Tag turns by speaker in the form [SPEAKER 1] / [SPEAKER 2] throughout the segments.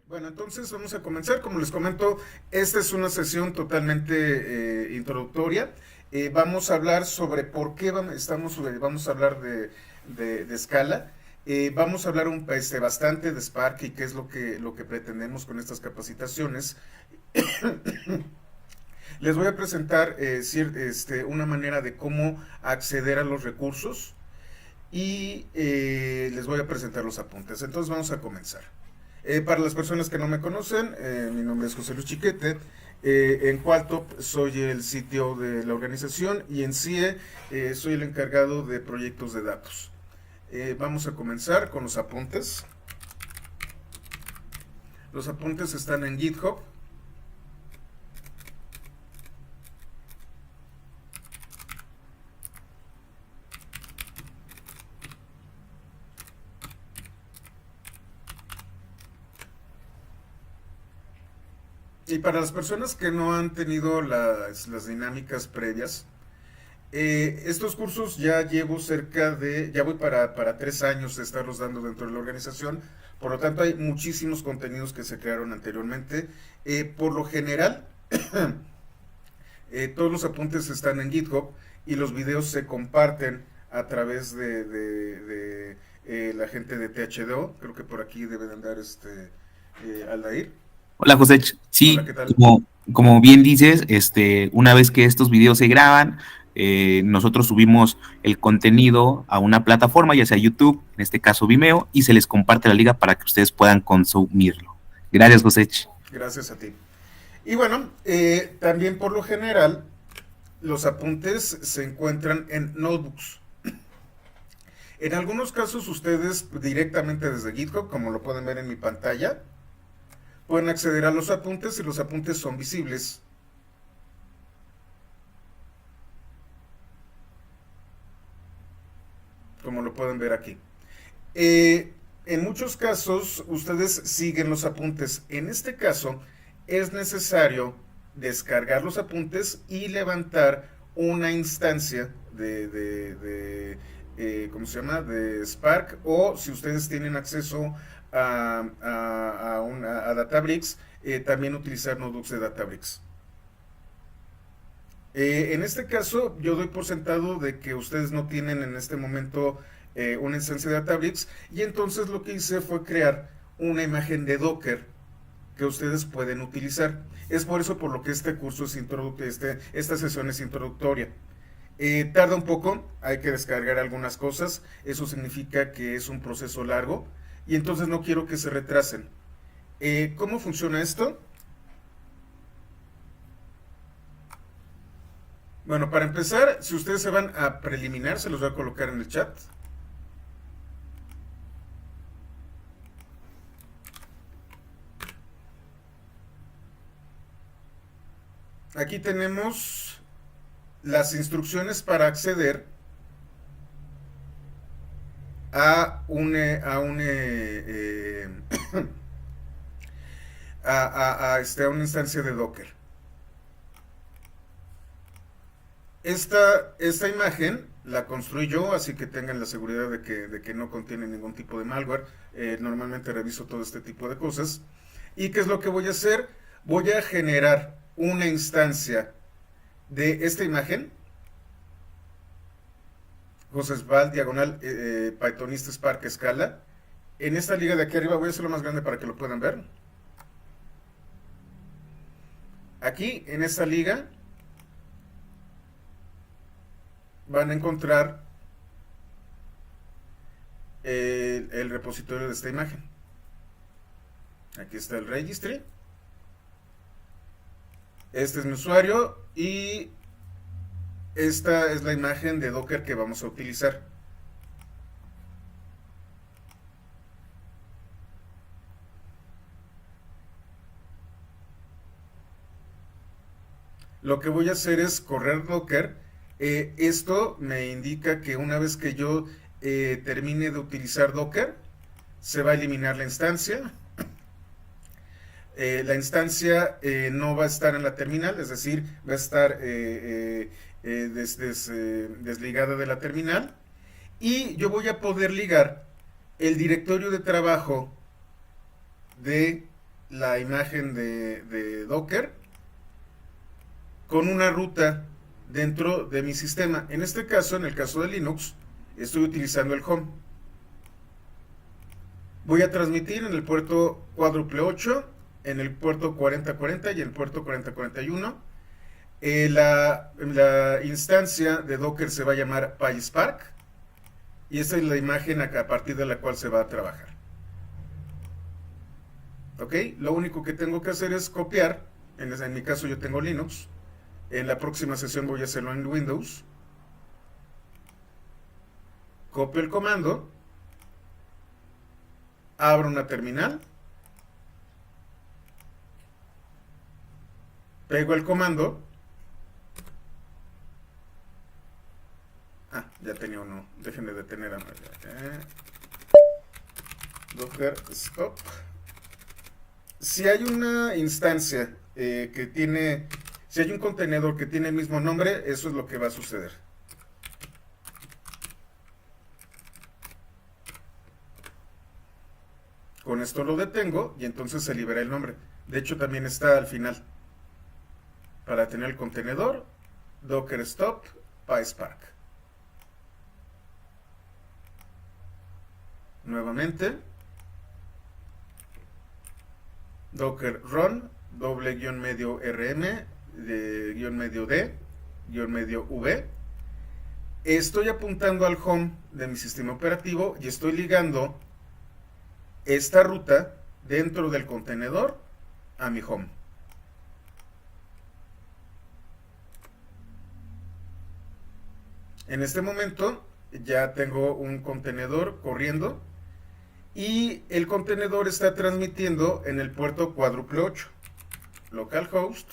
[SPEAKER 1] Bueno, entonces vamos a comenzar. Como les comento, esta es una sesión totalmente introductoria. Vamos a hablar sobre por qué vamos a hablar de Scala. Vamos a hablar bastante de Spark y qué es lo que pretendemos con estas capacitaciones. Les voy a presentar una manera de cómo acceder a los recursos y les voy a presentar los apuntes. Entonces vamos a comenzar. Para las personas que no me conocen, mi nombre es José Luis Chiquete. En Qualtop soy el sitio de la organización y en CIE soy el encargado de proyectos de datos. Vamos a comenzar con los apuntes. Los apuntes están en GitHub. Y para las personas que no han tenido las dinámicas previas, estos cursos ya voy para 3 años de estarlos dando dentro de la organización. Por lo tanto, hay muchísimos contenidos que se crearon anteriormente. Por lo general, todos los apuntes están en GitHub y los videos se comparten a través de la gente de THDO. Creo que por aquí debe de andar Aldair.
[SPEAKER 2] Hola José,
[SPEAKER 1] Hola,
[SPEAKER 2] sí,
[SPEAKER 1] ¿qué tal?
[SPEAKER 2] como bien dices, una vez que estos videos se graban, nosotros subimos el contenido a una plataforma, ya sea YouTube, en este caso Vimeo, y se les comparte la liga para que ustedes puedan consumirlo. Gracias, José.
[SPEAKER 1] Gracias a ti. Y bueno, también por lo general, los apuntes se encuentran en notebooks. En algunos casos ustedes directamente desde GitHub, como lo pueden ver en mi pantalla, pueden acceder a los apuntes y los apuntes son visibles. Como lo pueden ver aquí. En muchos casos ustedes siguen los apuntes. En este caso es necesario descargar los apuntes y levantar una instancia ¿cómo se llama? De Spark, o si ustedes tienen acceso a Databricks, también utilizar notebooks de Databricks. En este caso, yo doy por sentado de que ustedes no tienen en este momento una instancia de Databricks, y entonces lo que hice fue crear una imagen de Docker que ustedes pueden utilizar. Es por eso por lo que este curso esta sesión es introductoria. Tarda un poco, hay que descargar algunas cosas, eso significa que es un proceso largo y entonces no quiero que se retrasen. ¿Cómo funciona esto? Bueno, para empezar, si ustedes se van a preliminar, se los voy a colocar en el chat. Aquí tenemos las instrucciones para acceder a una instancia de Docker. Esta imagen la construí yo, así que tengan la seguridad de que no contiene ningún tipo de malware. Normalmente reviso todo este tipo de cosas. ¿Y qué es lo que voy a hacer? Voy a generar una instancia de esta imagen, Josesval, diagonal, Pythonista Spark Scala. En esta liga de aquí arriba voy a hacerlo más grande para que lo puedan ver. Aquí, en esta liga, van a encontrar el repositorio de esta imagen. Aquí está el registry. Este es mi usuario y esta es la imagen de Docker que vamos a utilizar. Lo que voy a hacer es correr Docker. Esto me indica que una vez que yo termine de utilizar Docker, se va a eliminar la instancia. La instancia no va a estar en la terminal, es decir, va a estar desligada de la terminal. Y yo voy a poder ligar el directorio de trabajo de la imagen de Docker con una ruta dentro de mi sistema. En este caso, en el caso de Linux, estoy utilizando el home. Voy a transmitir en el puerto cuádruple 8, en el puerto 4040 y en el puerto 4041. La instancia de Docker se va a llamar PySpark y esta es la imagen a partir de la cual se va a trabajar. ¿Ok? Lo único que tengo que hacer es copiar. En mi caso yo tengo Linux. En la próxima sesión voy a hacerlo en Windows. Copio el comando. Abro una terminal. Pego el comando. Ya tenía uno. Déjenme detener a Docker stop. Si hay una instancia que tiene, si hay un contenedor que tiene el mismo nombre, eso es lo que va a suceder. Con esto lo detengo y entonces se libera el nombre. De hecho también está al final. Para tener el contenedor, Docker stop, PySpark. Nuevamente. Docker run, doble guión medio rm, guión medio d, guión medio v. Estoy apuntando al home de mi sistema operativo y estoy ligando esta ruta dentro del contenedor a mi home. En este momento ya tengo un contenedor corriendo. Y el contenedor está transmitiendo en el puerto cuádruple 8. Localhost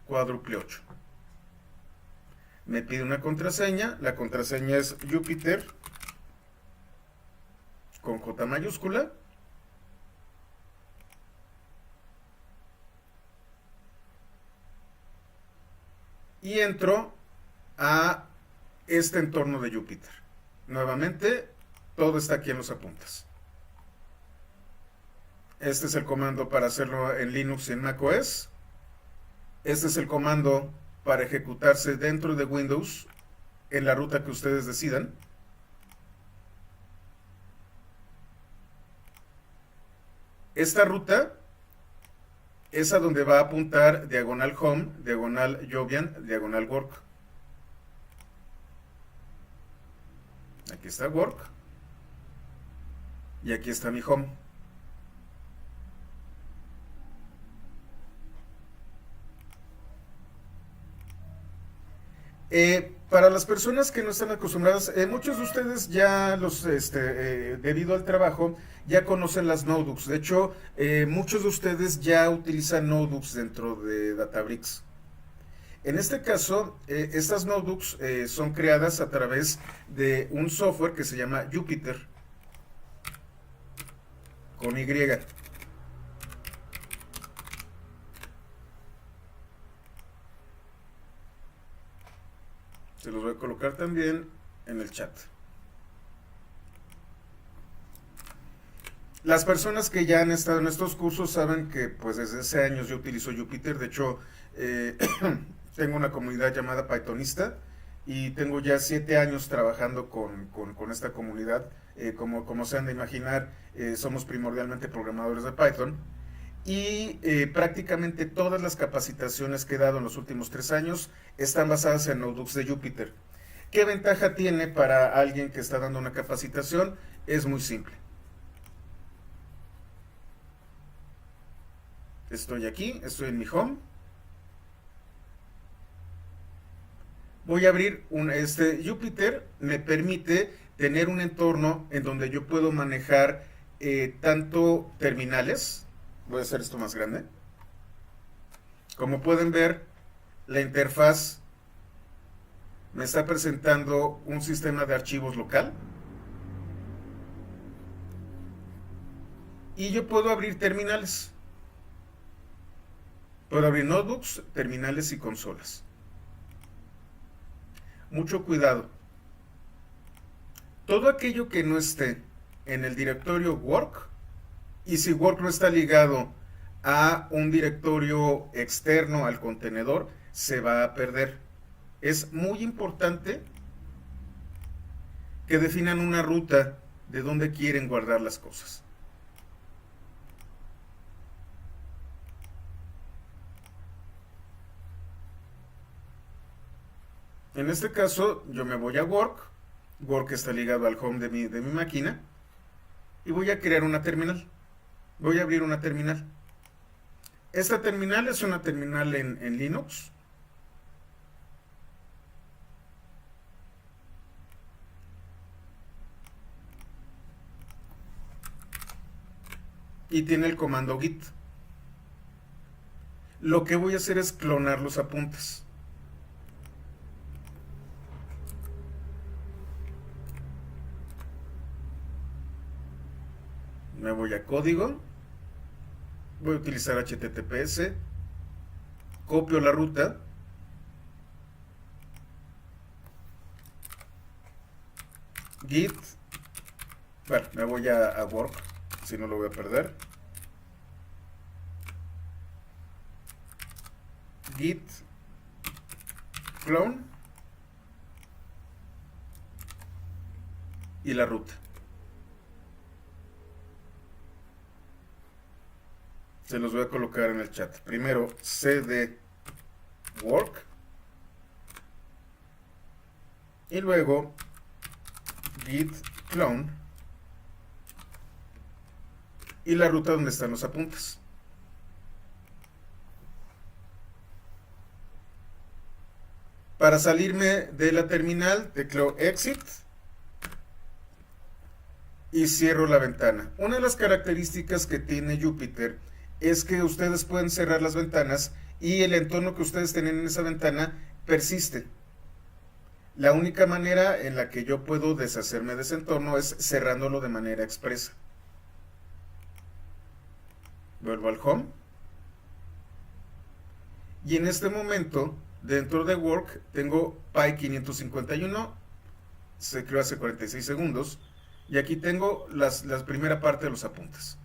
[SPEAKER 1] cuádruple 8. Me pide una contraseña. La contraseña es Jupiter con J mayúscula. Y entro a este entorno de Jupiter. Nuevamente, todo está aquí en los apuntes. Este es el comando para hacerlo en Linux y en macOS. Este es el comando para ejecutarse dentro de Windows en la ruta que ustedes decidan. Esta ruta es a donde va a apuntar diagonal home, diagonal Jovian, diagonal work. Aquí está work. Y aquí está mi home. Para las personas que no están acostumbradas, muchos de ustedes ya debido al trabajo, ya conocen las notebooks. De hecho, muchos de ustedes ya utilizan notebooks dentro de Databricks. En este caso, estas notebooks son creadas a través de un software que se llama Jupyter, con Y. Se los voy a colocar también en el chat. Las personas que ya han estado en estos cursos saben que pues desde hace años yo utilizo Jupyter. De hecho, tengo una comunidad llamada Pythonista y tengo ya 7 años trabajando con esta comunidad. Como se han de imaginar, somos primordialmente programadores de Python y prácticamente todas las capacitaciones que he dado en los últimos 3 años están basadas en notebooks de Jupyter. ¿Qué ventaja tiene para alguien que está dando una capacitación? Es muy simple. Estoy aquí, estoy en mi home. Voy a abrir Jupyter me permite tener un entorno en donde yo puedo manejar tanto terminales. Voy a hacer esto más grande. Como pueden ver, la interfaz me está presentando un sistema de archivos local. Y yo puedo abrir terminales. Puedo abrir notebooks, terminales y consolas. Mucho cuidado. Todo aquello que no esté en el directorio work Y si Work no está ligado a un directorio externo al contenedor, se va a perder. Es muy importante que definan una ruta de dónde quieren guardar las cosas. En este caso, yo me voy a Work. Work está ligado al home de mi máquina. Y voy a crear una terminal. Voy a abrir una terminal. Esta terminal es una terminal en Linux. Y tiene el comando git. Lo que voy a hacer es clonar los apuntes. Me voy a código. Voy a utilizar HTTPS. Copio la ruta. Git. Bueno, me voy a Work, si no lo voy a perder. Git clone y la ruta. Se los voy a colocar en el chat. Primero cd work y luego git clone y la ruta donde están los apuntes. Para salirme de la terminal, tecleo exit y cierro la ventana. Una de las características que tiene Jupyter es que ustedes pueden cerrar las ventanas y el entorno que ustedes tienen en esa ventana persiste. La única manera en la que yo puedo deshacerme de ese entorno es cerrándolo de manera expresa. Vuelvo al home. Y en este momento, dentro de Work, tengo Pi 551. Se creó hace 46 segundos. Y aquí tengo la primera parte de los apuntes.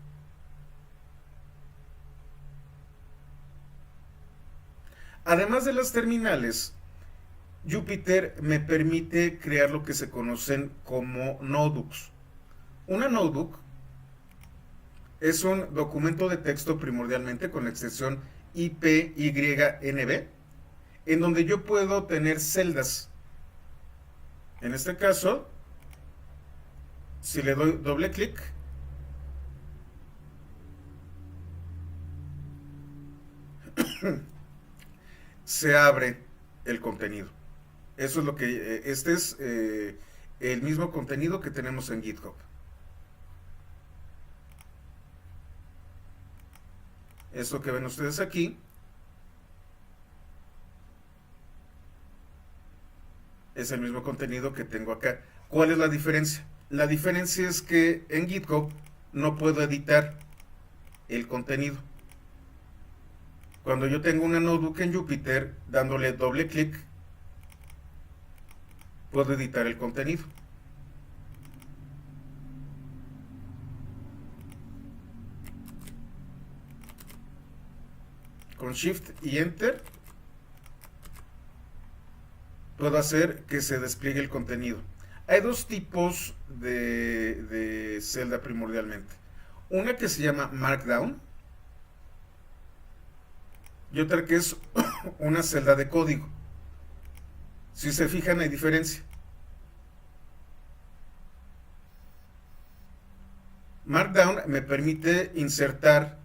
[SPEAKER 1] Además de las terminales, Jupyter me permite crear lo que se conocen como notebooks. Una notebook es un documento de texto primordialmente con la extensión IPYNB, en donde yo puedo tener celdas. En este caso, si le doy doble clic, se abre el contenido. Eso es lo que, este es el mismo contenido que tenemos en GitHub. Esto que ven ustedes aquí es el mismo contenido que tengo acá. ¿Cuál es la diferencia? La diferencia es que en GitHub no puedo editar el contenido. Cuando yo tengo una notebook en Jupyter, dándole doble clic, puedo editar el contenido. Con Shift y Enter puedo hacer que se despliegue el contenido. Hay dos tipos de celda primordialmente. Una que se llama Markdown y otra que es una celda de código. Si se fijan, hay diferencia. Markdown me permite insertar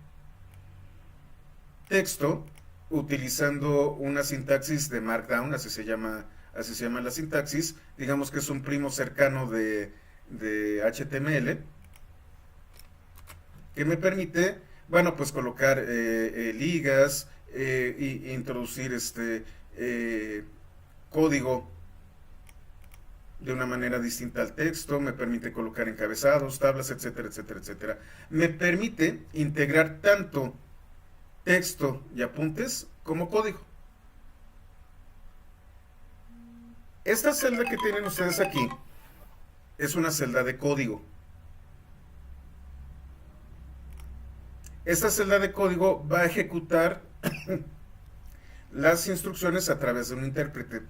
[SPEAKER 1] texto utilizando una sintaxis de Markdown, así se llama la sintaxis. Digamos que es un primo cercano de HTML, que me permite, bueno, pues colocar ligas, introducir código de una manera distinta al texto, me permite colocar encabezados, tablas, etcétera, etcétera, etcétera. Me permite integrar tanto texto y apuntes como código. Esta celda que tienen ustedes aquí es una celda de código. Esta celda de código va a ejecutar las instrucciones a través de un intérprete.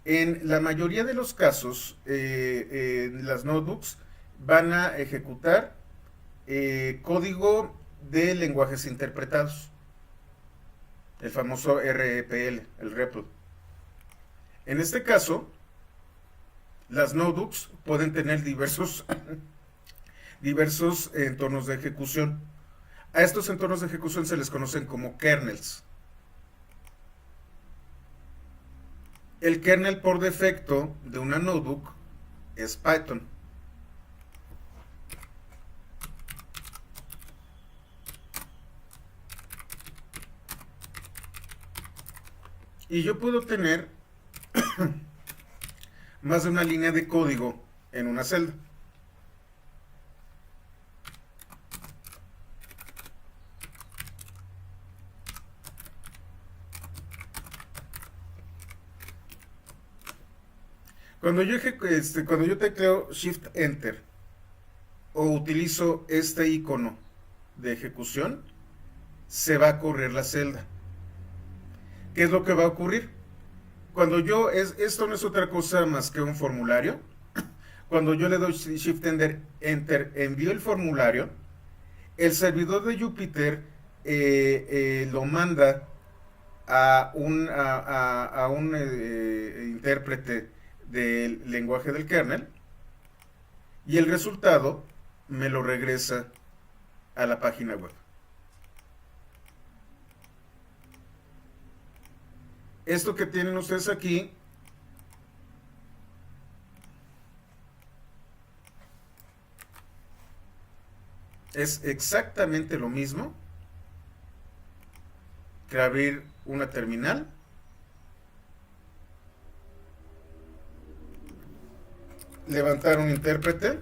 [SPEAKER 1] En la mayoría de los casos, las notebooks van a ejecutar código de lenguajes interpretados, el famoso REPL, el REPL. En este caso, las notebooks pueden tener diversos entornos de ejecución. A estos entornos de ejecución se les conocen como kernels. El kernel por defecto de una notebook es Python. Y yo puedo tener más de una línea de código en una celda. Cuando yo tecleo Shift Enter o utilizo este icono de ejecución, se va a correr la celda. ¿Qué es lo que va a ocurrir? Esto no es otra cosa más que un formulario. Cuando yo le doy Shift Enter, envío el formulario, el servidor de Jupyter lo manda a un intérprete del lenguaje del kernel y el resultado me lo regresa a la página web. Esto que tienen ustedes aquí es exactamente lo mismo que abrir una terminal, levantar un intérprete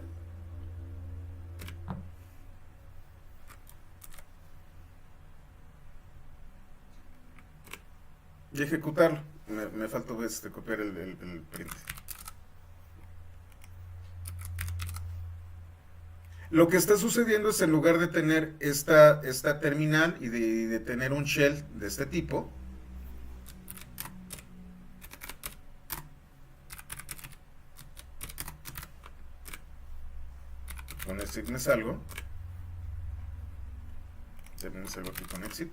[SPEAKER 1] y ejecutarlo. Me faltó copiar el print. Lo que está sucediendo es, en lugar de tener esta terminal y de tener un shell de este tipo, con exit me salgo. También me salgo aquí con exit.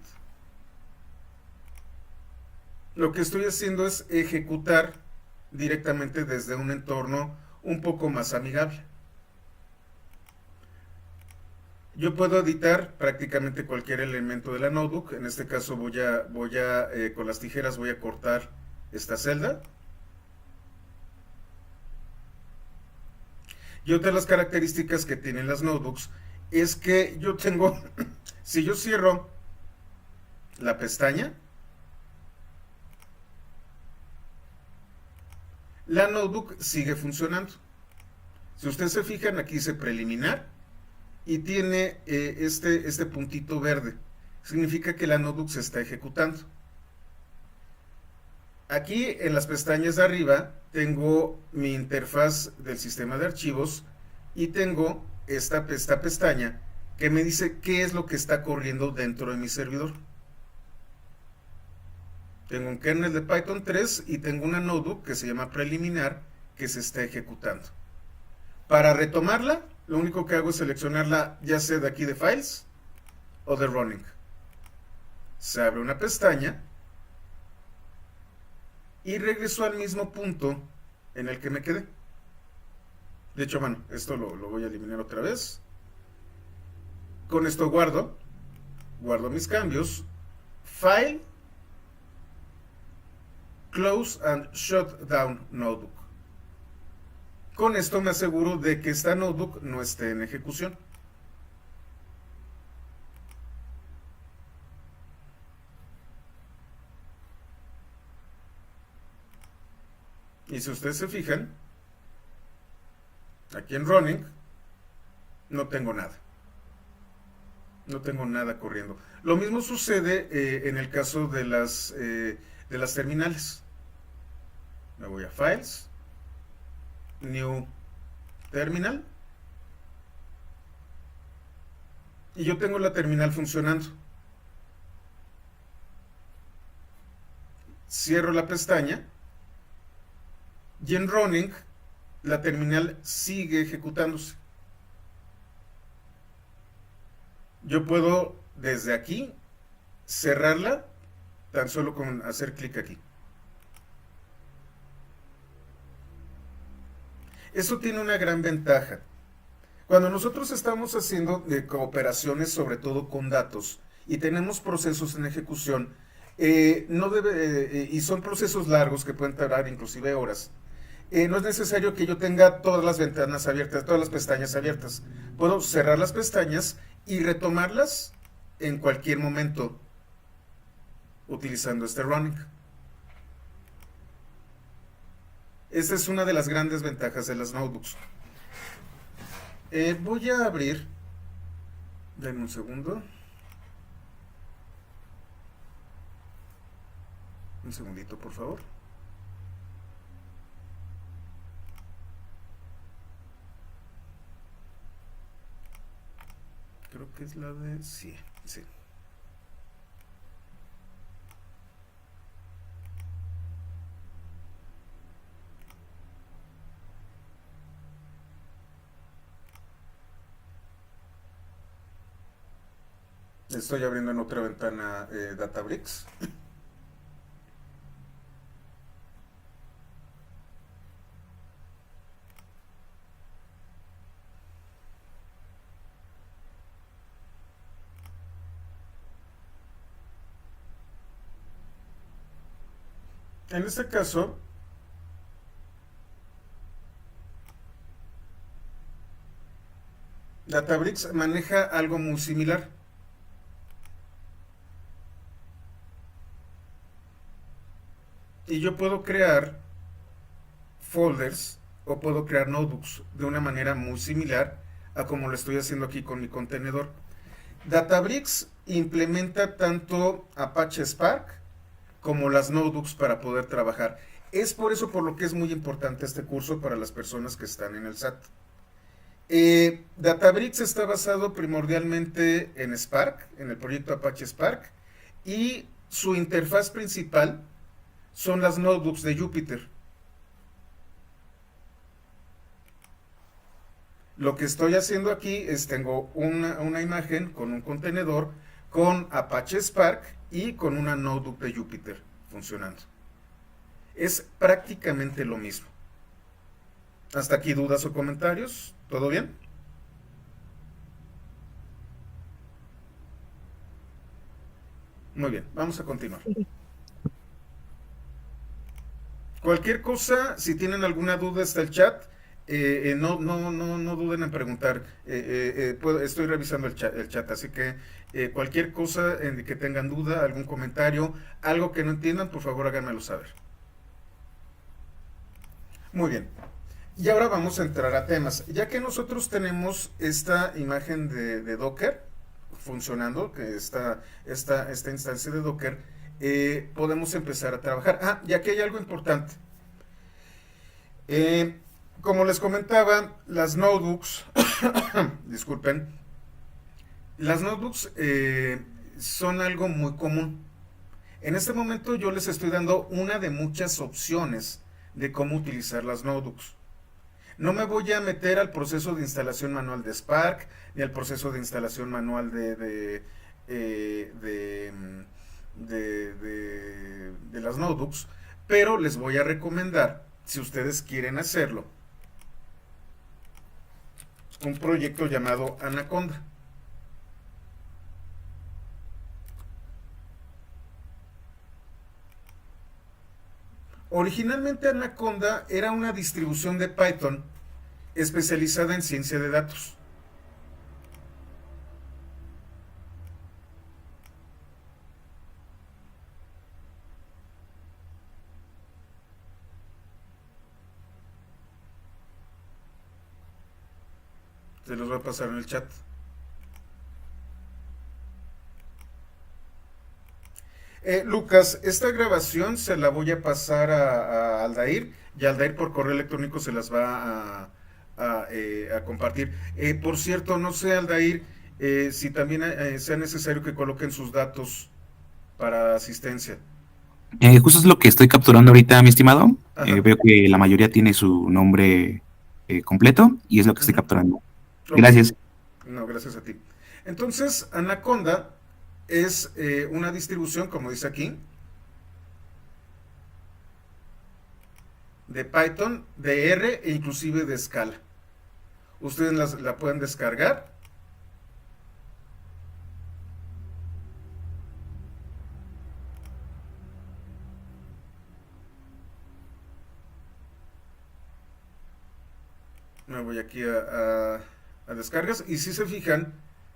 [SPEAKER 1] Lo que estoy haciendo es ejecutar directamente desde un entorno un poco más amigable. Yo puedo editar prácticamente cualquier elemento de la notebook. En este caso con las tijeras voy a cortar esta celda. Y otra de las características que tienen las notebooks es que yo tengo, si yo cierro la pestaña, la notebook sigue funcionando. Si ustedes se fijan, aquí dice preliminar y tiene este puntito verde. Significa que la notebook se está ejecutando. Aquí en las pestañas de arriba tengo mi interfaz del sistema de archivos y tengo esta pestaña que me dice qué es lo que está corriendo dentro de mi servidor. Tengo un kernel de Python 3 y tengo una notebook que se llama preliminar que se está ejecutando. Para retomarla, lo único que hago es seleccionarla, ya sea de aquí de Files o de Running. Se abre una pestaña y regreso al mismo punto en el que me quedé. De hecho, bueno, esto lo voy a eliminar otra vez. Con esto guardo mis cambios. File, Close and Shut Down Notebook. Con esto me aseguro de que esta notebook no esté en ejecución. Y si ustedes se fijan, aquí en Running no tengo nada. No tengo nada corriendo. Lo mismo sucede en el caso de las terminales. Me voy a Files, New Terminal. y yo tengo la terminal funcionando. Cierro la pestaña y en running la terminal sigue ejecutándose. Yo puedo desde aquí cerrarla tan solo con hacer clic aquí. Eso tiene una gran ventaja. Cuando nosotros estamos haciendo operaciones, sobre todo con datos, y tenemos procesos en ejecución, no debe, y son procesos largos que pueden tardar inclusive horas, no es necesario que yo tenga todas las ventanas abiertas, todas las pestañas abiertas. Puedo cerrar las pestañas y retomarlas en cualquier momento utilizando este running. Esta es una de las grandes ventajas de las notebooks. Voy a abrir, denme un segundo, un segundito por favor. Creo que es la de... sí, sí. Estoy abriendo en otra ventana Databricks. En este caso, Databricks maneja algo muy similar. Y yo puedo crear folders o puedo crear notebooks de una manera muy similar a como lo estoy haciendo aquí con mi contenedor. Databricks implementa tanto Apache Spark como las notebooks para poder trabajar. Es por eso por lo que es muy importante este curso para las personas que están en el SAT. Databricks está basado primordialmente en Spark, en el proyecto Apache Spark, y su interfaz principal son las notebooks de Jupyter. Lo que estoy haciendo aquí es tengo una imagen con un contenedor con Apache Spark y con una notebook de Jupyter funcionando. Es prácticamente lo mismo. ¿Hasta aquí dudas o comentarios? ¿Todo bien? Muy bien, vamos a continuar. Cualquier cosa, si tienen alguna duda, está el chat. No duden en preguntar. Estoy revisando el chat, así que cualquier cosa en que tengan duda, algún comentario, algo que no entiendan, por favor háganmelo saber. Muy bien. Y ahora vamos a entrar a temas. Ya que nosotros tenemos esta imagen de Docker funcionando, que esta instancia de Docker, podemos empezar a trabajar. Y aquí hay algo importante. Como les comentaba, las notebooks, disculpen, las notebooks son algo muy común. En este momento yo les estoy dando una de muchas opciones de cómo utilizar las notebooks. No me voy a meter al proceso de instalación manual de Spark, ni al proceso de instalación manual de las notebooks, pero les voy a recomendar, si ustedes quieren hacerlo, un proyecto llamado Anaconda. Originalmente Anaconda era una distribución de Python especializada en ciencia de datos. Se los voy a pasar en el chat. Lucas, esta grabación se la voy a pasar a Aldair, y Aldair por correo electrónico se las va a compartir. Por cierto, no sé, Aldair, si también sea necesario que coloquen sus datos para asistencia.
[SPEAKER 2] Justo es lo que estoy capturando ahorita, mi estimado.
[SPEAKER 1] Ajá.
[SPEAKER 2] Veo que la mayoría tiene su nombre completo y es lo que estoy
[SPEAKER 1] Ujú.
[SPEAKER 2] capturando.
[SPEAKER 1] Ok.
[SPEAKER 2] Gracias.
[SPEAKER 1] No, gracias a ti. Entonces, Anaconda es una distribución, como dice aquí, de Python, de R e inclusive de Scala. Ustedes la pueden descargar. Me voy aquí a descargas y si se fijan,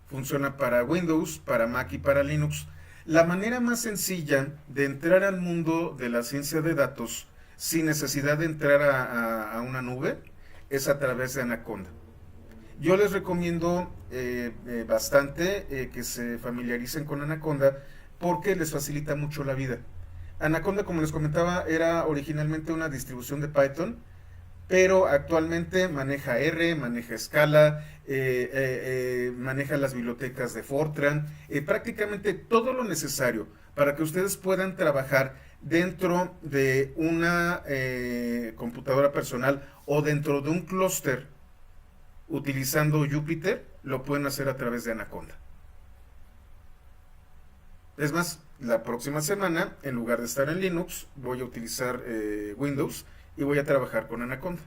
[SPEAKER 1] funciona para Windows, para Mac y para Linux. La manera más sencilla de entrar al mundo de la ciencia de datos sin necesidad de entrar a una nube es a través de Anaconda. Yo les recomiendo bastante que se familiaricen con Anaconda porque les facilita mucho la vida. Anaconda, como les comentaba, era originalmente una distribución de Python, pero actualmente maneja R, maneja Scala, maneja las bibliotecas de Fortran, prácticamente todo lo necesario para que ustedes puedan trabajar dentro de una computadora personal o dentro de un clúster utilizando Jupyter, lo pueden hacer a través de Anaconda. Es más, la próxima semana, en lugar de estar en Linux, voy a utilizar Windows y voy a trabajar con Anaconda.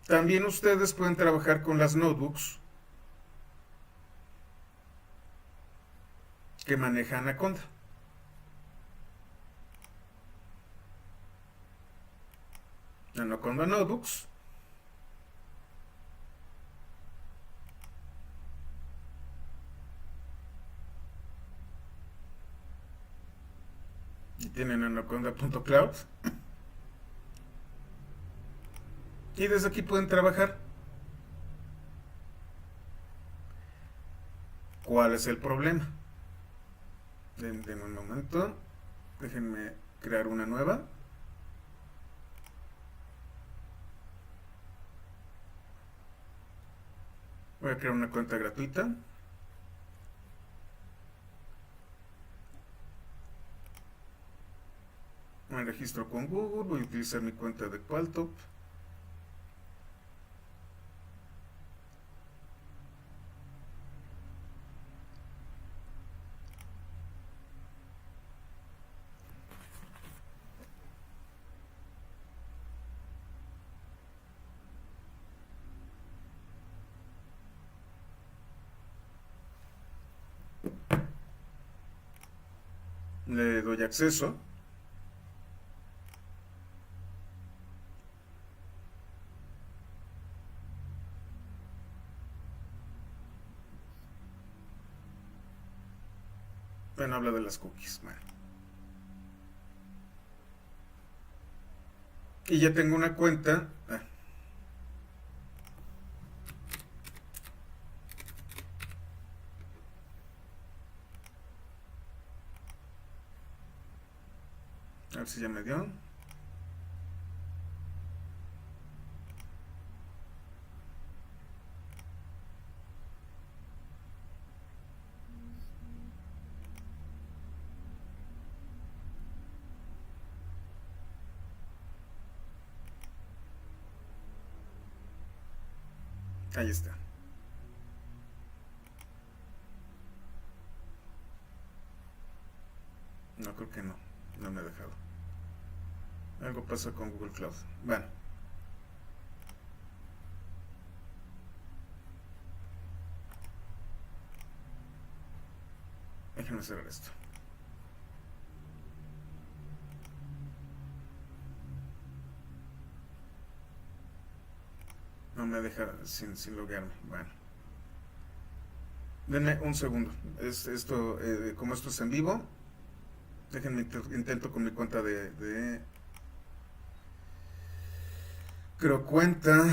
[SPEAKER 1] También ustedes pueden trabajar con las notebooks que maneja Anaconda. Anaconda Notebooks. Y tienen anaconda.cloud. Y desde aquí pueden trabajar. ¿Cuál es el problema? Denme un momento. Déjenme crear una nueva. Voy a crear una cuenta gratuita. Me registro con Google. Voy a utilizar mi cuenta de Qualtop. Le doy acceso. Bueno, habla de las cookies. Bueno. Y ya tengo una cuenta. A ver si ya me dio. Ahí está. No, creo que no. No me ha dejado. Algo pasa con Google Cloud. Bueno. Déjenme cerrar esto. No me deja sin loguearme. Bueno. Denme un segundo. Como esto es en vivo, déjenme intento con mi cuenta de creo cuenta.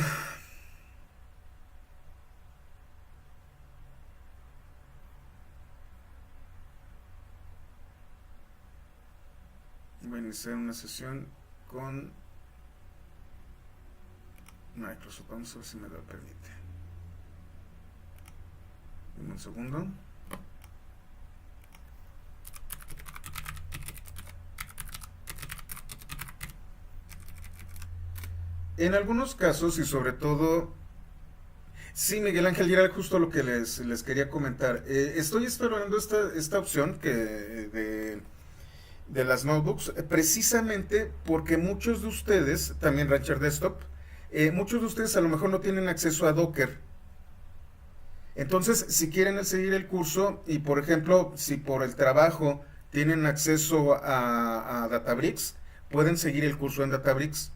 [SPEAKER 1] Voy a iniciar una sesión con Microsoft, vamos a ver si me lo permite. Dame un segundo. En algunos casos, y sobre todo, sí, Miguel Ángel, y era justo lo que les quería comentar. Estoy esperando esta opción de las notebooks, precisamente porque muchos de ustedes, también Rancher Desktop, muchos de ustedes a lo mejor no tienen acceso a Docker. Entonces, si quieren seguir el curso y, por ejemplo, si por el trabajo tienen acceso a Databricks, pueden seguir el curso en Databricks.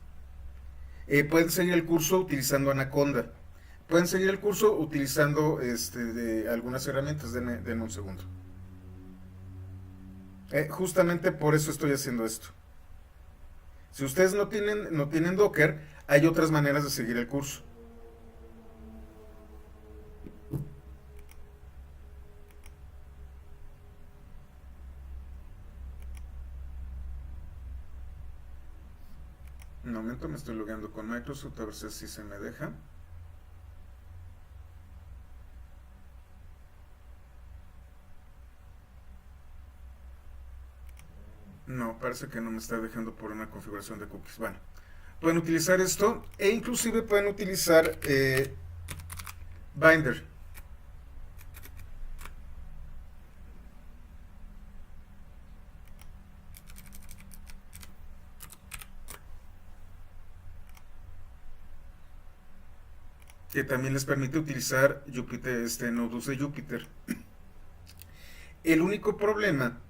[SPEAKER 1] Pueden seguir el curso utilizando Anaconda. Pueden seguir el curso utilizando algunas herramientas. Denme un segundo. Justamente por eso estoy haciendo esto. Si ustedes no tienen Docker, hay otras maneras de seguir el curso. Un momento, me estoy logueando con Microsoft, a ver si se me deja. No, parece que no me está dejando por una configuración de cookies. Bueno, pueden utilizar esto e inclusive pueden utilizar Binder. Que también les permite utilizar Jupyter, Nodus de Jupyter. El único problema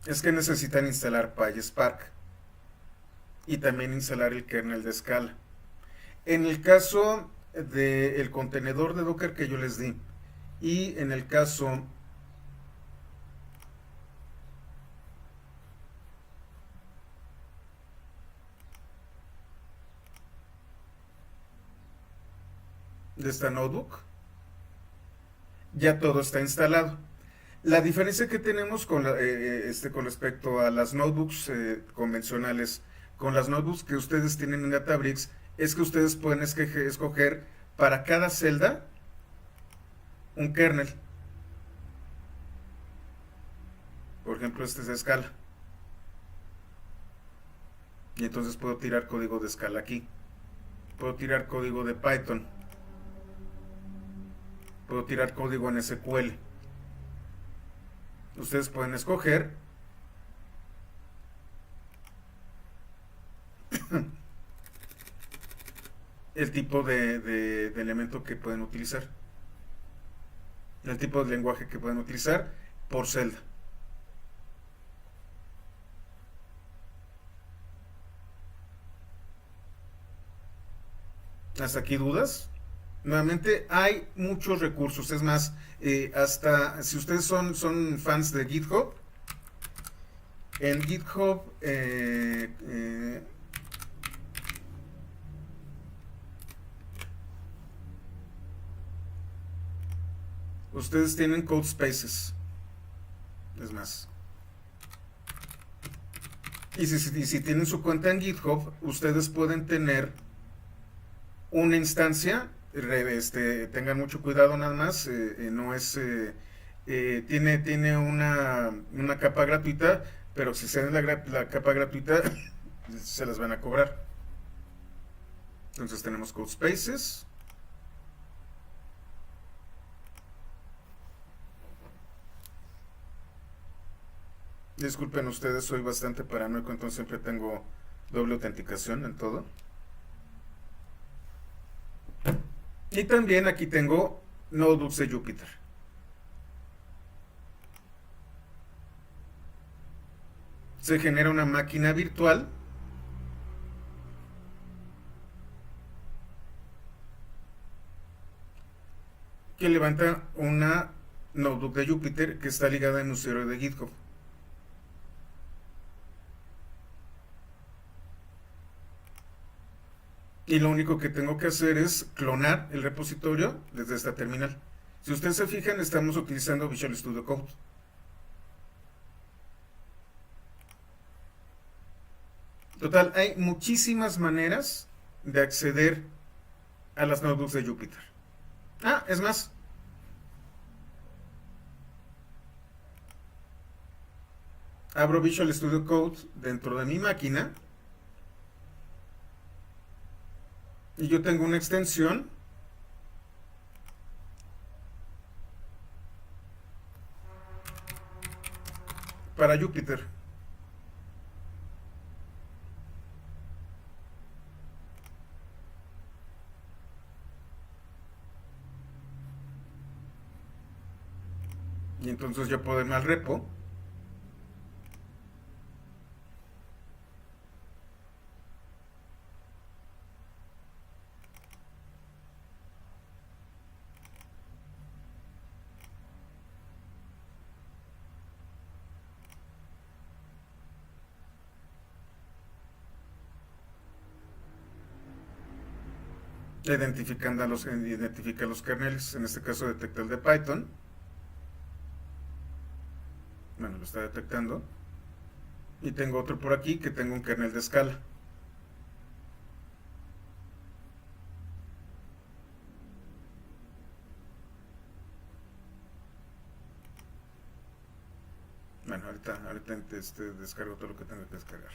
[SPEAKER 1] es que necesitan instalar PySpark y también instalar el kernel de Scala. En el caso del contenedor de Docker que yo les di y en el caso de esta notebook, ya todo está instalado. La diferencia que tenemos con respecto a las notebooks convencionales, con las notebooks que ustedes tienen en Databricks, es que ustedes pueden escoger para cada celda un kernel. Por ejemplo, este es de Scala. Y entonces puedo tirar código de Scala aquí. Puedo tirar código de Python. Puedo tirar código en SQL. Ustedes pueden escoger el tipo de elemento que pueden utilizar, el tipo de lenguaje que pueden utilizar por celda. ¿Hasta aquí dudas? Nuevamente, hay muchos recursos. Es más, hasta si ustedes son fans de GitHub, en GitHub ustedes tienen code spaces. Es más. Y si tienen su cuenta en GitHub, ustedes pueden tener una instancia. Tengan mucho cuidado nada más. No es tiene una capa gratuita, pero si se dan la capa gratuita se las van a cobrar. Entonces tenemos code spaces. Disculpen ustedes, soy bastante paranoico, entonces siempre tengo doble autenticación en todo. Y también aquí tengo notebooks de Jupyter. Se genera una máquina virtual que levanta una notebook de Jupyter que está ligada en un servidor de GitHub. Y lo único que tengo que hacer es clonar el repositorio desde esta terminal. Si ustedes se fijan, estamos utilizando Visual Studio Code. Total, hay muchísimas maneras de acceder a las notebooks de Jupyter. Ah, es más, abro Visual Studio Code dentro de mi máquina y yo tengo una extensión para Jupyter. Y entonces yo puedo irme al repo identifica los kernels, en este caso detecta el de Python. Bueno, lo está detectando. Y tengo otro por aquí que tengo un kernel de Scala. Bueno, ahorita descargo todo lo que tengo que descargar.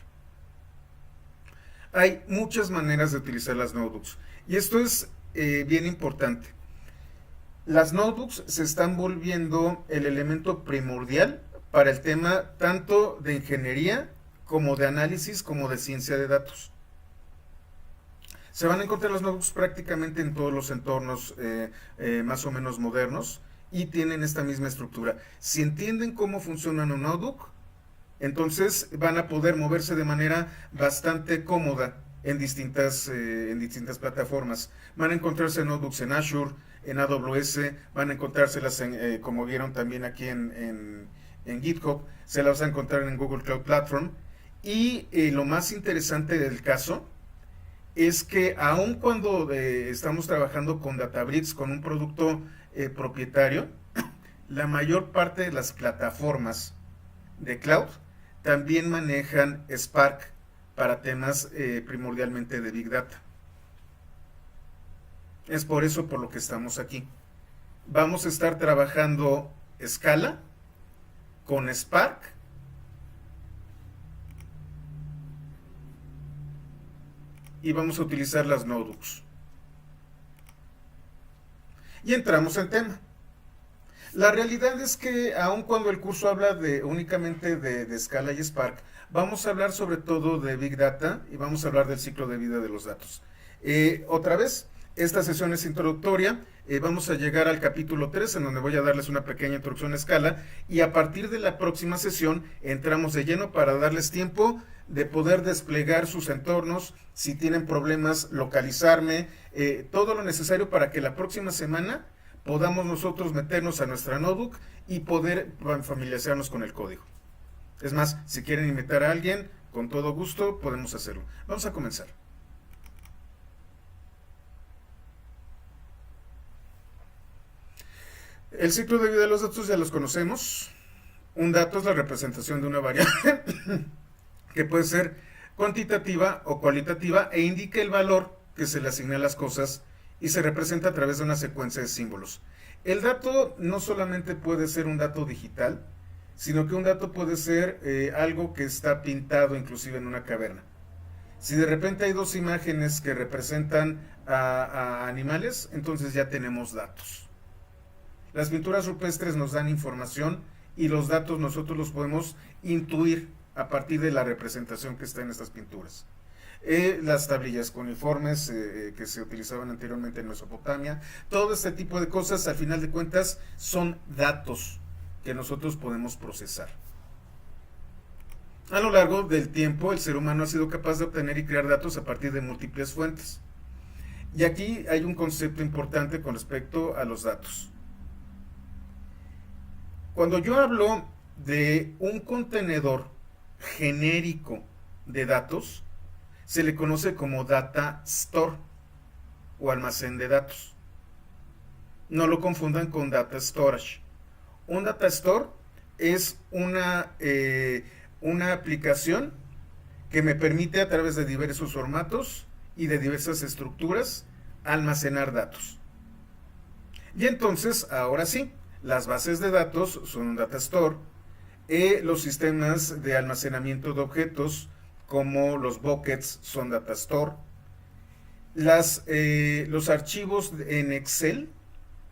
[SPEAKER 1] Hay muchas maneras de utilizar las notebooks. Y esto es bien importante. Las notebooks se están volviendo el elemento primordial para el tema tanto de ingeniería como de análisis como de ciencia de datos. Se van a encontrar las notebooks prácticamente en todos los entornos más o menos modernos y tienen esta misma estructura. Si entienden cómo funciona un notebook, entonces van a poder moverse de manera bastante cómoda en distintas plataformas. Van a encontrarse notebooks en Azure, en AWS, van a encontrárselas como vieron también aquí en GitHub, se las van a encontrar en Google Cloud Platform. Y lo más interesante del caso es que aun cuando estamos trabajando con Databricks, con un producto propietario, la mayor parte de las plataformas de cloud también manejan Spark para temas primordialmente de Big Data. Es por eso por lo que estamos aquí. Vamos a estar trabajando Scala con Spark y vamos a utilizar las notebooks. Y entramos en tema. La realidad es que aun cuando el curso habla únicamente de Scala y Spark, vamos a hablar sobre todo de Big Data y vamos a hablar del ciclo de vida de los datos. Otra vez, esta sesión es introductoria, vamos a llegar al capítulo 3 en donde voy a darles una pequeña introducción a Scala y a partir de la próxima sesión entramos de lleno para darles tiempo de poder desplegar sus entornos, si tienen problemas, localizarme, todo lo necesario para que la próxima semana podamos nosotros meternos a nuestra notebook y poder familiarizarnos con el código. Es más, si quieren invitar a alguien, con todo gusto podemos hacerlo. Vamos a comenzar. El ciclo de vida de los datos ya los conocemos. Un dato es la representación de una variable que puede ser cuantitativa o cualitativa e indica el valor que se le asigna a las cosas y se representa a través de una secuencia de símbolos. El dato no solamente puede ser un dato digital, sino que un dato puede ser algo que está pintado inclusive en una caverna. Si de repente hay dos imágenes que representan a animales, entonces ya tenemos datos. Las pinturas rupestres nos dan información y los datos nosotros los podemos intuir a partir de la representación que está en estas pinturas. Las tablillas cuneiformes que se utilizaban anteriormente en Mesopotamia, todo este tipo de cosas al final de cuentas son datos que nosotros podemos procesar. A lo largo del tiempo el ser humano ha sido capaz de obtener y crear datos a partir de múltiples fuentes. Y aquí hay un concepto importante con respecto a los datos. Cuando yo hablo de un contenedor genérico de datos, se le conoce como data store o almacén de datos. No lo confundan con data storage. Un data store es una aplicación que me permite a través de diversos formatos y de diversas estructuras almacenar datos. Y entonces, ahora sí, las bases de datos son un data store, los sistemas de almacenamiento de objetos como los buckets son data store, los archivos en Excel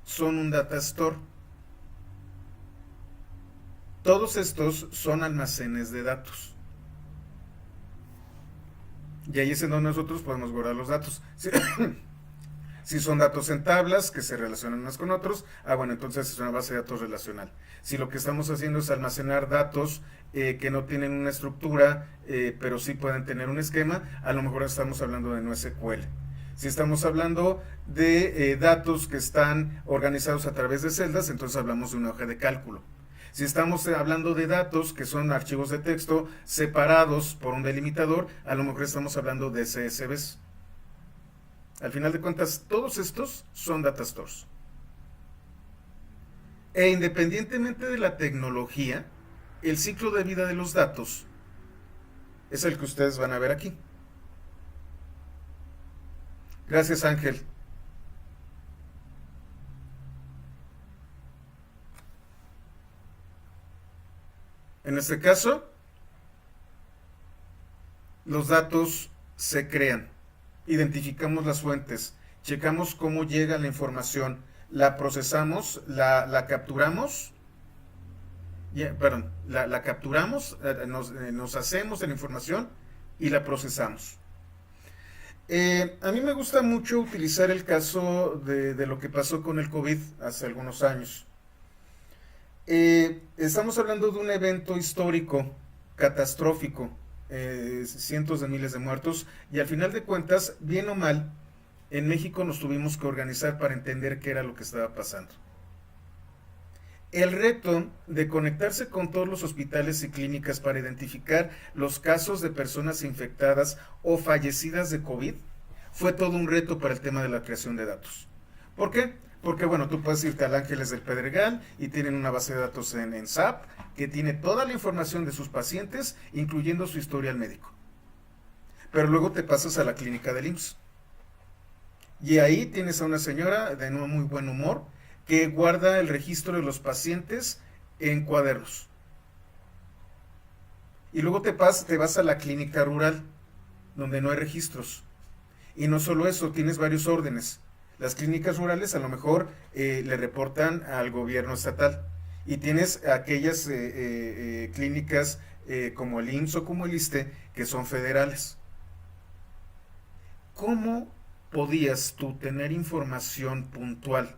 [SPEAKER 1] son un data store. Todos estos son almacenes de datos. Y ahí es en donde nosotros podemos guardar los datos. Si son datos en tablas que se relacionan unos con otros, bueno, entonces es una base de datos relacional. Si lo que estamos haciendo es almacenar datos que no tienen una estructura, pero sí pueden tener un esquema, a lo mejor estamos hablando de NoSQL. Si estamos hablando de datos que están organizados a través de celdas, entonces hablamos de una hoja de cálculo. Si estamos hablando de datos que son archivos de texto separados por un delimitador, a lo mejor estamos hablando de CSVs. Al final de cuentas, todos estos son data stores. E independientemente de la tecnología, el ciclo de vida de los datos es el que ustedes van a ver aquí. Gracias, Ángel. En este caso, los datos se crean, identificamos las fuentes, checamos cómo llega la información, la procesamos, la capturamos, la capturamos, nos hacemos de la información y la procesamos. A mí me gusta mucho utilizar el caso de lo que pasó con el COVID hace algunos años. Estamos hablando de un evento histórico, catastrófico, cientos de miles de muertos, y al final de cuentas, bien o mal, en México nos tuvimos que organizar para entender qué era lo que estaba pasando. El reto de conectarse con todos los hospitales y clínicas para identificar los casos de personas infectadas o fallecidas de COVID fue todo un reto para el tema de la creación de datos. ¿Por qué? Porque, bueno, tú puedes irte al Ángeles del Pedregal y tienen una base de datos en SAP que tiene toda la información de sus pacientes, incluyendo su historial médico. Pero luego te pasas a la clínica del IMSS. Y ahí tienes a una señora de no muy buen humor que guarda el registro de los pacientes en cuadernos. Y luego te vas a la clínica rural, donde no hay registros. Y no solo eso, tienes varios órdenes. Las clínicas rurales a lo mejor le reportan al gobierno estatal. Y tienes aquellas clínicas como el IMSS o como el ISSSTE que son federales. ¿Cómo podías tú tener información puntual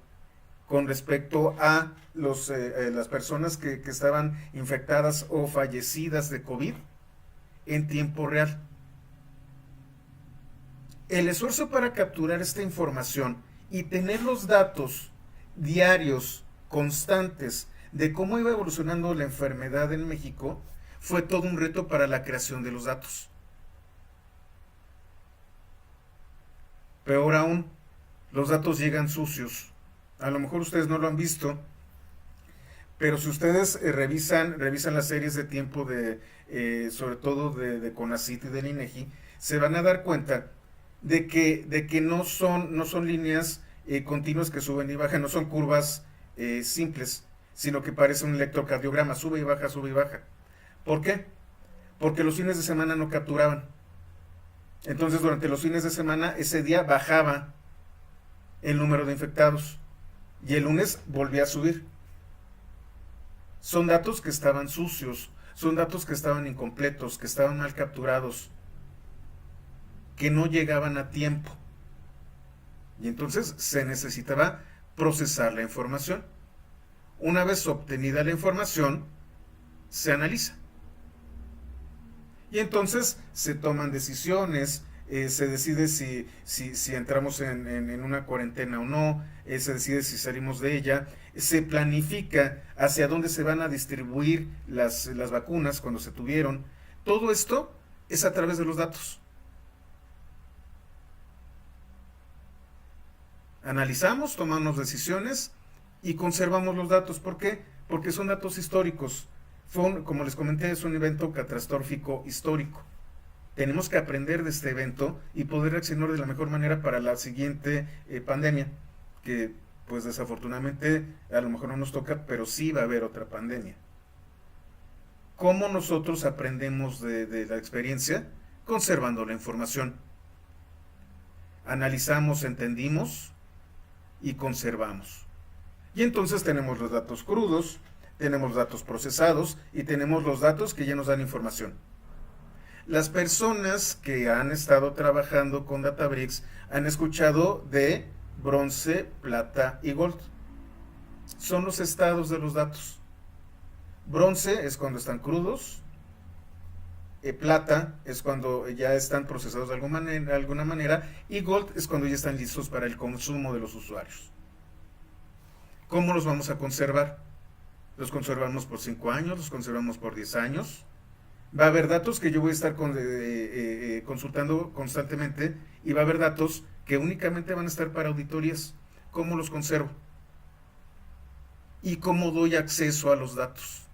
[SPEAKER 1] con respecto a las personas que estaban infectadas o fallecidas de COVID en tiempo real? El esfuerzo para capturar esta información y tener los datos diarios, constantes, de cómo iba evolucionando la enfermedad en México, fue todo un reto para la creación de los datos. Peor aún, los datos llegan sucios. A lo mejor ustedes no lo han visto, pero si ustedes revisan las series de tiempo sobre todo de CONACYT y del INEGI, se van a dar cuenta de que no son líneas continuas que suben y bajan, no son curvas simples, sino que parece un electrocardiograma, sube y baja, sube y baja. ¿Por qué? Porque los fines de semana no capturaban. Entonces, durante los fines de semana, ese día bajaba el número de infectados y el lunes volvía a subir. Son datos que estaban sucios, son datos que estaban incompletos, que estaban mal capturados, que no llegaban a tiempo. Y entonces se necesitaba procesar la información. Una vez obtenida la información, se analiza. Y entonces se toman decisiones, se decide si entramos en una cuarentena o no, se decide si salimos de ella, se planifica hacia dónde se van a distribuir las vacunas cuando se tuvieron. Todo esto es a través de los datos. Analizamos, tomamos decisiones y conservamos los datos. ¿Por qué? Porque son datos históricos. Como les comenté, es un evento catastrófico histórico. Tenemos que aprender de este evento y poder reaccionar de la mejor manera para la siguiente pandemia, que pues desafortunadamente a lo mejor no nos toca, pero sí va a haber otra pandemia. ¿Cómo nosotros aprendemos de la experiencia? Conservando la información. Analizamos, entendimos y conservamos. Y entonces tenemos los datos crudos, tenemos datos procesados y tenemos los datos que ya nos dan información. Las personas que han estado trabajando con Databricks han escuchado de bronce, plata y gold. Son los estados de los datos. Bronce es cuando están crudos, plata es cuando ya están procesados de alguna manera y gold es cuando ya están listos para el consumo de los usuarios. ¿Cómo los vamos a conservar? Los conservamos por 5 años, los conservamos por 10 años. Va a haber datos que yo voy a estar consultando constantemente y va a haber datos que únicamente van a estar para auditorías. ¿Cómo los conservo? ¿Y cómo doy acceso a los datos?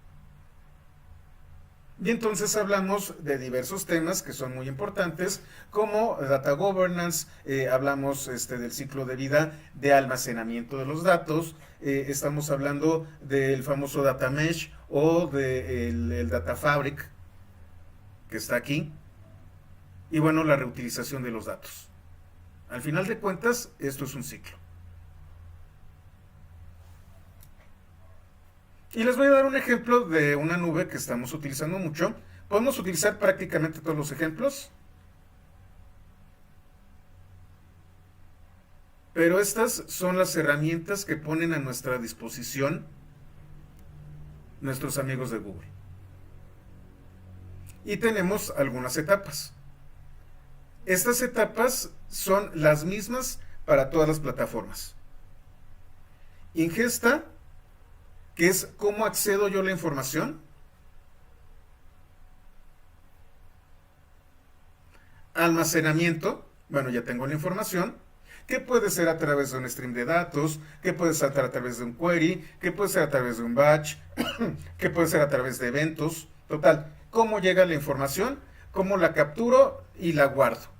[SPEAKER 1] Y entonces hablamos de diversos temas que son muy importantes, como Data Governance, hablamos del ciclo de vida de almacenamiento de los datos, estamos hablando del famoso Data Mesh o del Data Fabric, que está aquí, y bueno, la reutilización de los datos. Al final de cuentas, esto es un ciclo. Y les voy a dar un ejemplo de una nube que estamos utilizando mucho. Podemos utilizar prácticamente todos los ejemplos, pero estas son las herramientas que ponen a nuestra disposición nuestros amigos de Google. Y tenemos algunas etapas. Estas etapas son las mismas para todas las plataformas. Ingesta, que es cómo accedo yo a la información. Almacenamiento, bueno, ya tengo la información, que puede ser a través de un stream de datos, que puede ser a través de un query, que puede ser a través de un batch, que puede ser a través de eventos. Total, cómo llega la información, cómo la capturo y la guardo.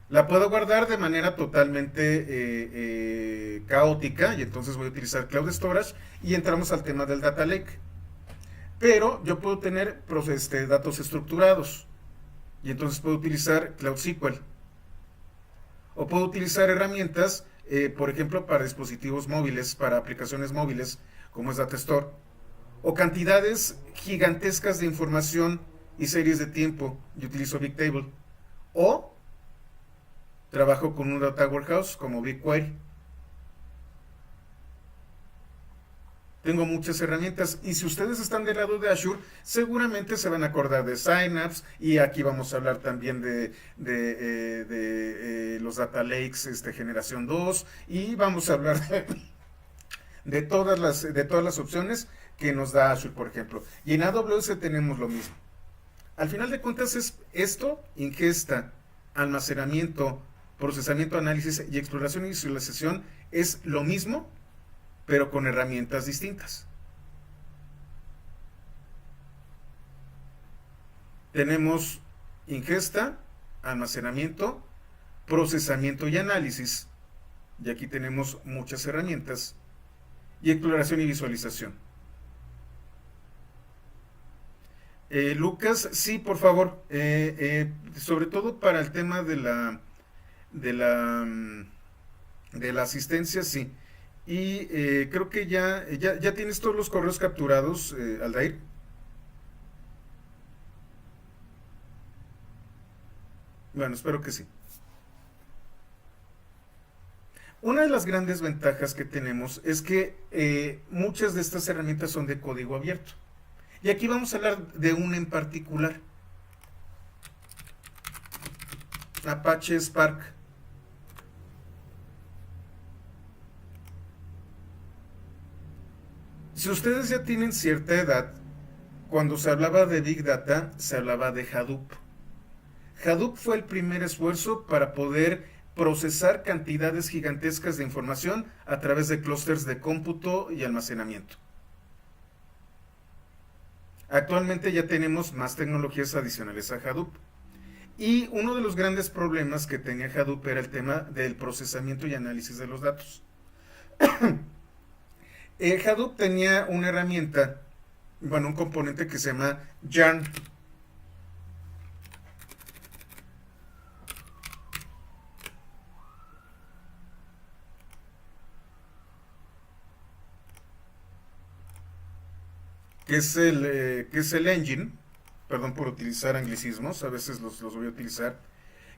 [SPEAKER 1] La puedo guardar de manera totalmente caótica y entonces voy a utilizar Cloud Storage y entramos al tema del Data Lake. Pero yo puedo tener datos estructurados y entonces puedo utilizar Cloud SQL. O puedo utilizar herramientas, por ejemplo, para dispositivos móviles, para aplicaciones móviles, como es Data Store. O cantidades gigantescas de información y series de tiempo, yo utilizo Bigtable. O trabajo con un Data Warehouse como BigQuery. Tengo muchas herramientas y si ustedes están del lado de Azure, seguramente se van a acordar de Synapse y aquí vamos a hablar también de los Data Lakes generación 2 y vamos a hablar de todas las opciones que nos da Azure, por ejemplo. Y en AWS tenemos lo mismo. Al final de cuentas es esto: ingesta, almacenamiento, procesamiento, análisis y exploración y visualización es lo mismo, pero con herramientas distintas. Tenemos ingesta, almacenamiento, procesamiento y análisis, y aquí tenemos muchas herramientas, y exploración y visualización. Lucas, sí, por favor, sobre todo para el tema de la asistencia, sí. Y creo que ya tienes todos los correos capturados, Aldair. Bueno, espero que sí. Una de las grandes ventajas que tenemos es que muchas de estas herramientas son de código abierto. Y aquí vamos a hablar de una en particular. Apache Spark. Si ustedes ya tienen cierta edad, cuando se hablaba de Big Data, se hablaba de Hadoop. Hadoop fue el primer esfuerzo para poder procesar cantidades gigantescas de información a través de clústeres de cómputo y almacenamiento. Actualmente ya tenemos más tecnologías adicionales a Hadoop. Y uno de los grandes problemas que tenía Hadoop era el tema del procesamiento y análisis de los datos. Hadoop tenía una herramienta, bueno, un componente que se llama Yarn. Que es el engine, perdón por utilizar anglicismos, a veces los voy a utilizar,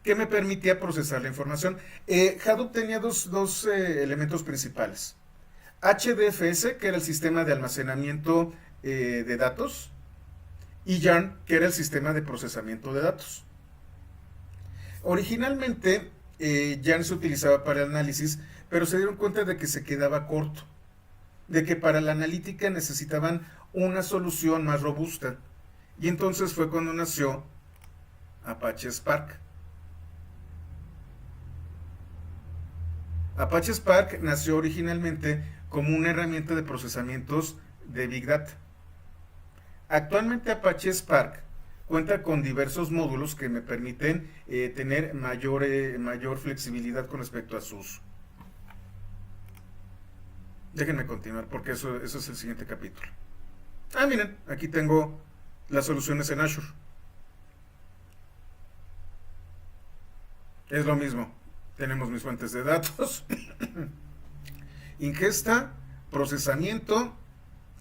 [SPEAKER 1] que me permitía procesar la información. Hadoop tenía dos elementos principales. HDFS, que era el sistema de almacenamiento de datos, y Yarn, que era el sistema de procesamiento de datos. Originalmente, Yarn se utilizaba para el análisis, pero se dieron cuenta de que se quedaba corto, de que para la analítica necesitaban una solución más robusta. Y entonces fue cuando nació Apache Spark. Apache Spark nació originalmente como una herramienta de procesamientos de Big Data. Actualmente Apache Spark cuenta con diversos módulos que me permiten tener mayor flexibilidad con respecto a su uso. Déjenme continuar porque eso es el siguiente capítulo. Miren, aquí tengo las soluciones en Azure. Es lo mismo. Tenemos mis fuentes de datos, ingesta, procesamiento,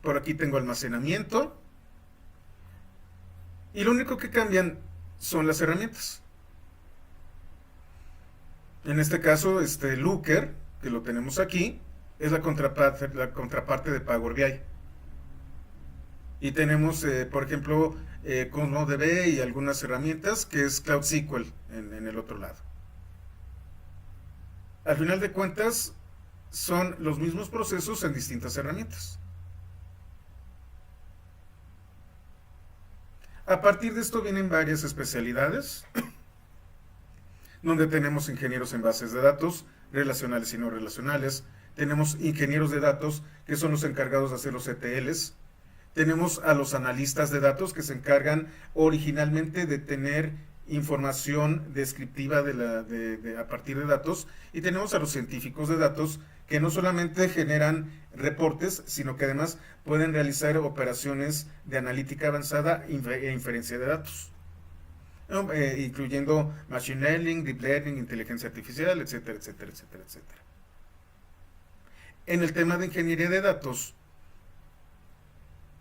[SPEAKER 1] por aquí tengo almacenamiento, y lo único que cambian son las herramientas. En este caso, Looker, que lo tenemos aquí, es la contraparte de Power BI. Y tenemos, por ejemplo, con MongoDB y algunas herramientas, que es Cloud SQL en el otro lado. Al final de cuentas, son los mismos procesos en distintas herramientas. A partir de esto vienen varias especialidades, donde tenemos ingenieros en bases de datos, relacionales y no relacionales. Tenemos ingenieros de datos, que son los encargados de hacer los ETLs. Tenemos a los analistas de datos, que se encargan originalmente de tener información descriptiva a partir de datos, y tenemos a los científicos de datos, que no solamente generan reportes, sino que además pueden realizar operaciones de analítica avanzada e inferencia de datos, incluyendo machine learning, deep learning, inteligencia artificial, etcétera, etcétera, etcétera, etcétera. En el tema de ingeniería de datos,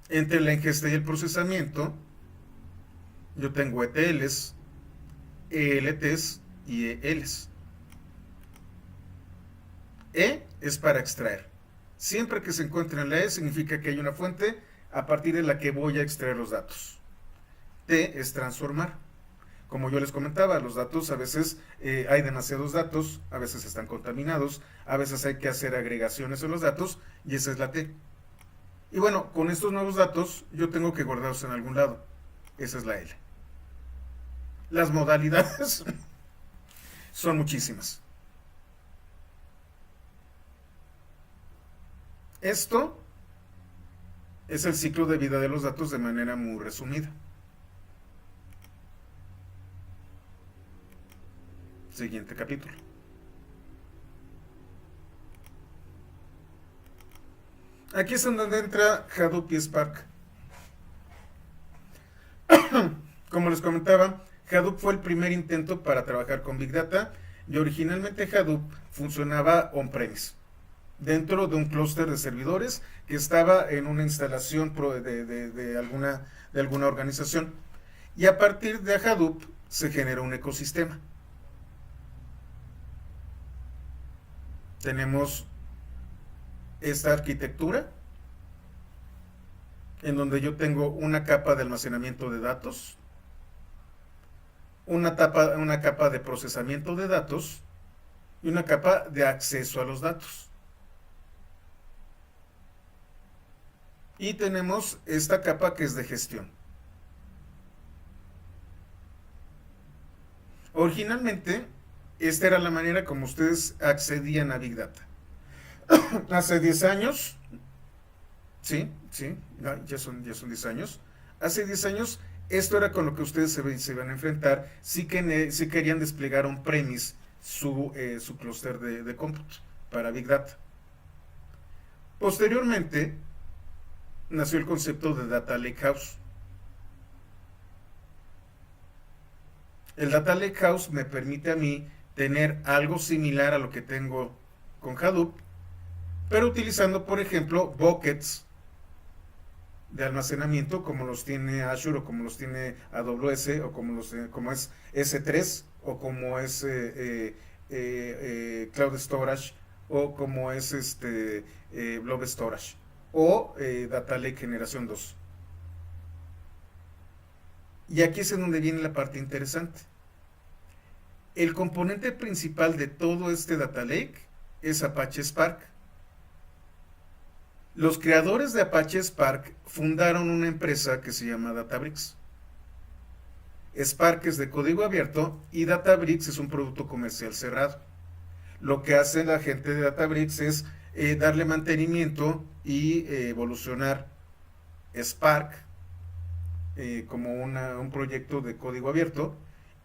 [SPEAKER 1] entre la ingesta y el procesamiento, yo tengo ETLs, ELTs y ELs. E es para extraer. Siempre que se encuentre en la E significa que hay una fuente a partir de la que voy a extraer los datos. T es transformar. Como yo les comentaba, los datos a veces hay demasiados datos, a veces están contaminados, a veces hay que hacer agregaciones en los datos, y esa es la T. Y bueno, con estos nuevos datos yo tengo que guardarlos en algún lado. Esa es la L. Las modalidades son muchísimas. Esto es el ciclo de vida de los datos de manera muy resumida. Siguiente capítulo. Aquí es donde entra Hadoop y Spark. Como les comentaba, Hadoop fue el primer intento para trabajar con Big Data, y originalmente Hadoop funcionaba on-premise, dentro de un clúster de servidores que estaba en una instalación de alguna organización. Y a partir de Hadoop se generó un ecosistema. Tenemos esta arquitectura, en donde yo tengo una capa de almacenamiento de datos, una capa de procesamiento de datos y una capa de acceso a los datos. Y tenemos esta capa que es de gestión. Originalmente, esta era la manera como ustedes accedían a Big Data. Hace 10 años, sí, ya son 10 años, Hace 10 años esto era con lo que ustedes se iban a enfrentar si querían desplegar on-premise su clúster de cómputo para Big Data. Posteriormente nació el concepto de Data Lakehouse. El Data Lakehouse me permite a mí tener algo similar a lo que tengo con Hadoop, pero utilizando, por ejemplo, buckets de almacenamiento como los tiene Azure o como los tiene AWS o como es S3 o como es Cloud Storage o como es Blob Storage o Data Lake Generación 2. Y aquí es en donde viene la parte interesante. El componente principal de todo este Data Lake es Apache Spark. Los creadores de Apache Spark fundaron una empresa que se llama Databricks. Spark es de código abierto y Databricks es un producto comercial cerrado. Lo que hace la gente de Databricks es darle mantenimiento y evolucionar Spark como un proyecto de código abierto,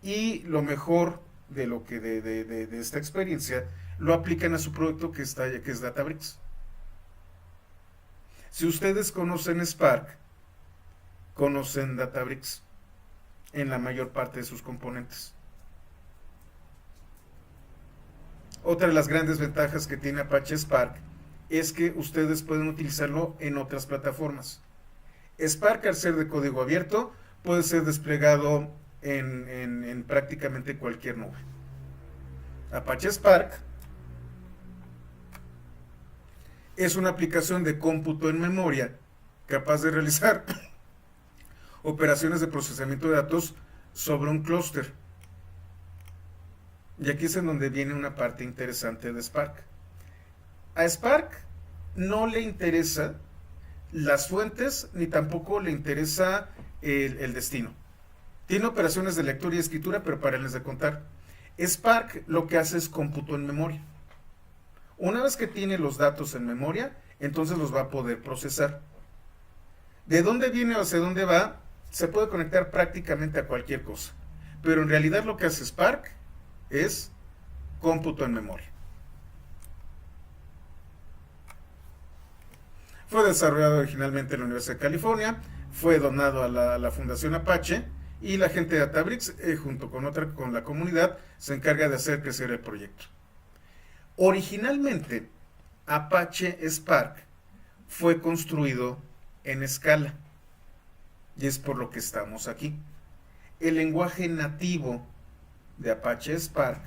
[SPEAKER 1] y lo mejor de lo que de esta experiencia lo aplican a su producto que es Databricks. Si ustedes conocen Spark, conocen Databricks en la mayor parte de sus componentes. Otra de las grandes ventajas que tiene Apache Spark es que ustedes pueden utilizarlo en otras plataformas. Spark, al ser de código abierto, puede ser desplegado en prácticamente cualquier nube. Apache Spark es una aplicación de cómputo en memoria capaz de realizar operaciones de procesamiento de datos sobre un clúster. Y aquí es en donde viene una parte interesante de Spark. A Spark no le interesa las fuentes ni tampoco le interesa el destino. Tiene operaciones de lectura y escritura, pero para les de contar. Spark lo que hace es cómputo en memoria. Una vez que tiene los datos en memoria, entonces los va a poder procesar. ¿De dónde viene o hacia dónde va? Se puede conectar prácticamente a cualquier cosa. Pero en realidad lo que hace Spark es cómputo en memoria. Fue desarrollado originalmente en la Universidad de California, fue donado a la Fundación Apache, y la gente de Databricks, junto con la comunidad, se encarga de hacer crecer el proyecto. Originalmente, Apache Spark fue construido en Scala, y es por lo que estamos aquí. El lenguaje nativo de Apache Spark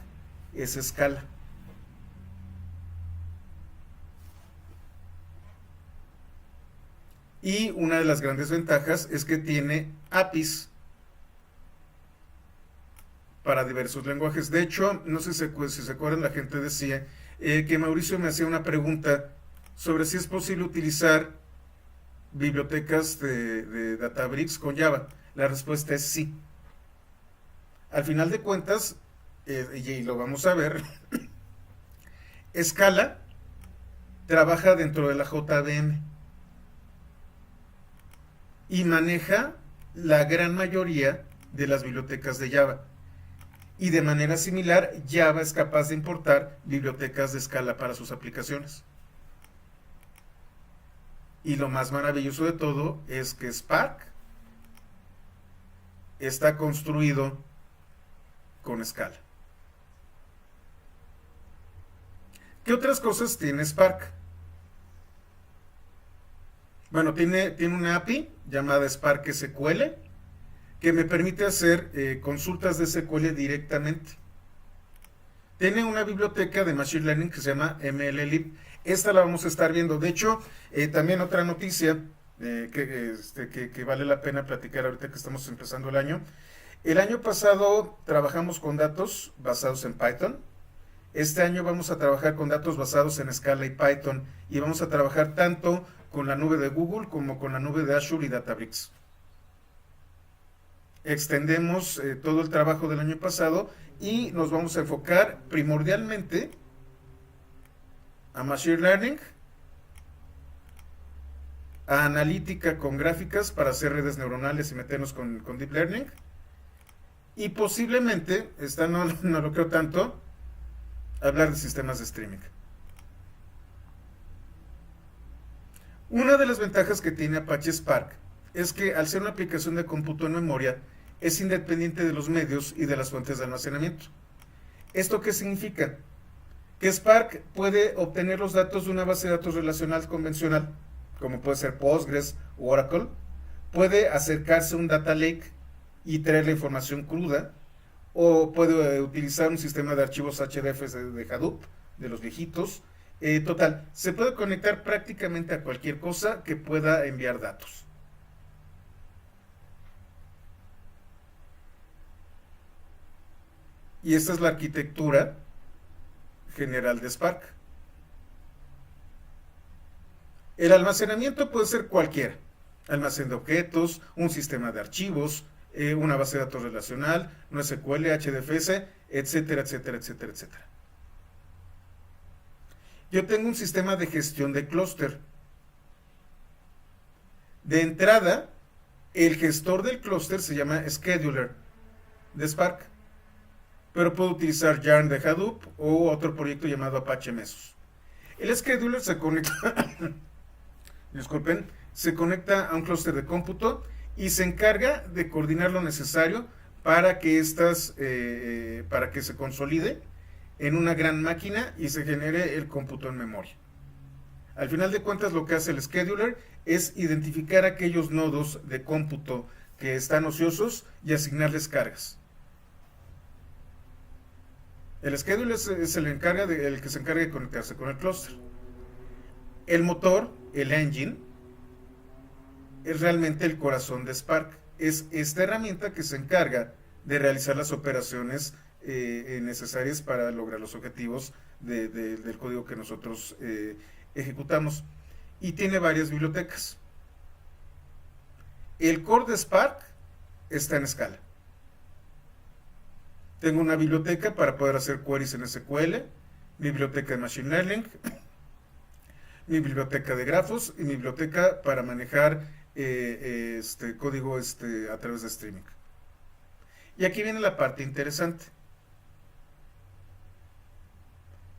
[SPEAKER 1] es Scala. Y una de las grandes ventajas es que tiene APIs para diversos lenguajes. De hecho, no sé si se acuerdan, la gente decía que Mauricio me hacía una pregunta sobre si es posible utilizar bibliotecas de Databricks con Java. La respuesta es sí. Al final de cuentas, y lo vamos a ver, Scala trabaja dentro de la JVM y maneja la gran mayoría de las bibliotecas de Java. Y de manera similar, Java es capaz de importar bibliotecas de Scala para sus aplicaciones. Y lo más maravilloso de todo es que Spark está construido con Scala. ¿Qué otras cosas tiene Spark? Bueno, tiene una API llamada Spark SQL, que me permite hacer consultas de SQL directamente. Tiene una biblioteca de Machine Learning que se llama MLlib. Esta la vamos a estar viendo. De hecho, también otra noticia que vale la pena platicar ahorita que estamos empezando el año. El año pasado trabajamos con datos basados en Python. Este año vamos a trabajar con datos basados en Scala y Python. Y vamos a trabajar tanto con la nube de Google como con la nube de Azure y Databricks. Extendemos todo el trabajo del año pasado y nos vamos a enfocar primordialmente a Machine Learning a analítica con gráficas para hacer redes neuronales y meternos con Deep Learning. Y posiblemente, esta no lo creo tanto, hablar de sistemas de streaming. Una de las ventajas que tiene Apache Spark es que al ser una aplicación de cómputo en memoria, es independiente de los medios y de las fuentes de almacenamiento. ¿Esto qué significa? Que Spark puede obtener los datos de una base de datos relacional convencional, como puede ser Postgres o Oracle, puede acercarse a un data lake y traer la información cruda, o puede utilizar un sistema de archivos HDFs de Hadoop, de los viejitos. Total, se puede conectar prácticamente a cualquier cosa que pueda enviar datos. Y esta es la arquitectura general de Spark. El almacenamiento puede ser cualquiera. Almacén de objetos, un sistema de archivos, una base de datos relacional, NoSQL, HDFS, etcétera, etcétera, etcétera, etcétera. Yo tengo un sistema de gestión de clúster. De entrada, el gestor del clúster se llama Scheduler de Spark, pero puedo utilizar Yarn de Hadoop o otro proyecto llamado Apache Mesos. El Scheduler se conecta, disculpen, se conecta a un clúster de cómputo y se encarga de coordinar lo necesario para que para que se consolide en una gran máquina y se genere el cómputo en memoria. Al final de cuentas, lo que hace el scheduler es identificar aquellos nodos de cómputo que están ociosos y asignarles cargas. El scheduler es el que se encarga de conectarse con el clúster. El motor, el engine, es realmente el corazón de Spark. Es esta herramienta que se encarga de realizar las operaciones necesarias para lograr los objetivos del código que nosotros ejecutamos. Y tiene varias bibliotecas. El core de Spark está en Scala. Tengo una biblioteca para poder hacer queries en SQL, mi biblioteca de Machine Learning, mi biblioteca de grafos y mi biblioteca para manejar código a través de streaming. Y aquí viene la parte interesante.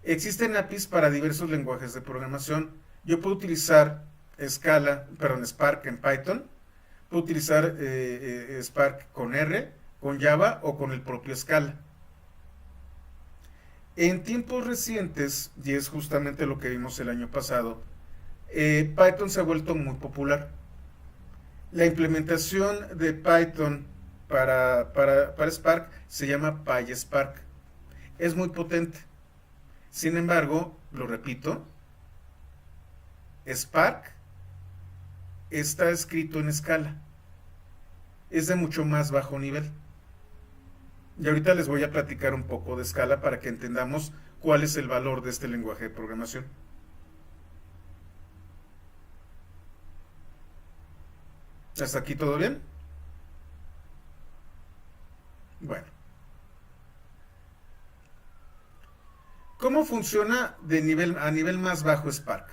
[SPEAKER 1] Existen APIs para diversos lenguajes de programación. Yo puedo utilizar Spark en Python, puedo utilizar Spark con R, con Java o con el propio Scala. En tiempos recientes, y es justamente lo que vimos el año pasado, Python se ha vuelto muy popular. La implementación de Python para Spark se llama PySpark. Es muy potente. Sin embargo, lo repito, Spark está escrito en Scala. Es de mucho más bajo nivel. Y ahorita les voy a platicar un poco de Scala para que entendamos cuál es el valor de este lenguaje de programación. ¿Hasta aquí todo bien? Bueno. ¿Cómo funciona a nivel más bajo Spark?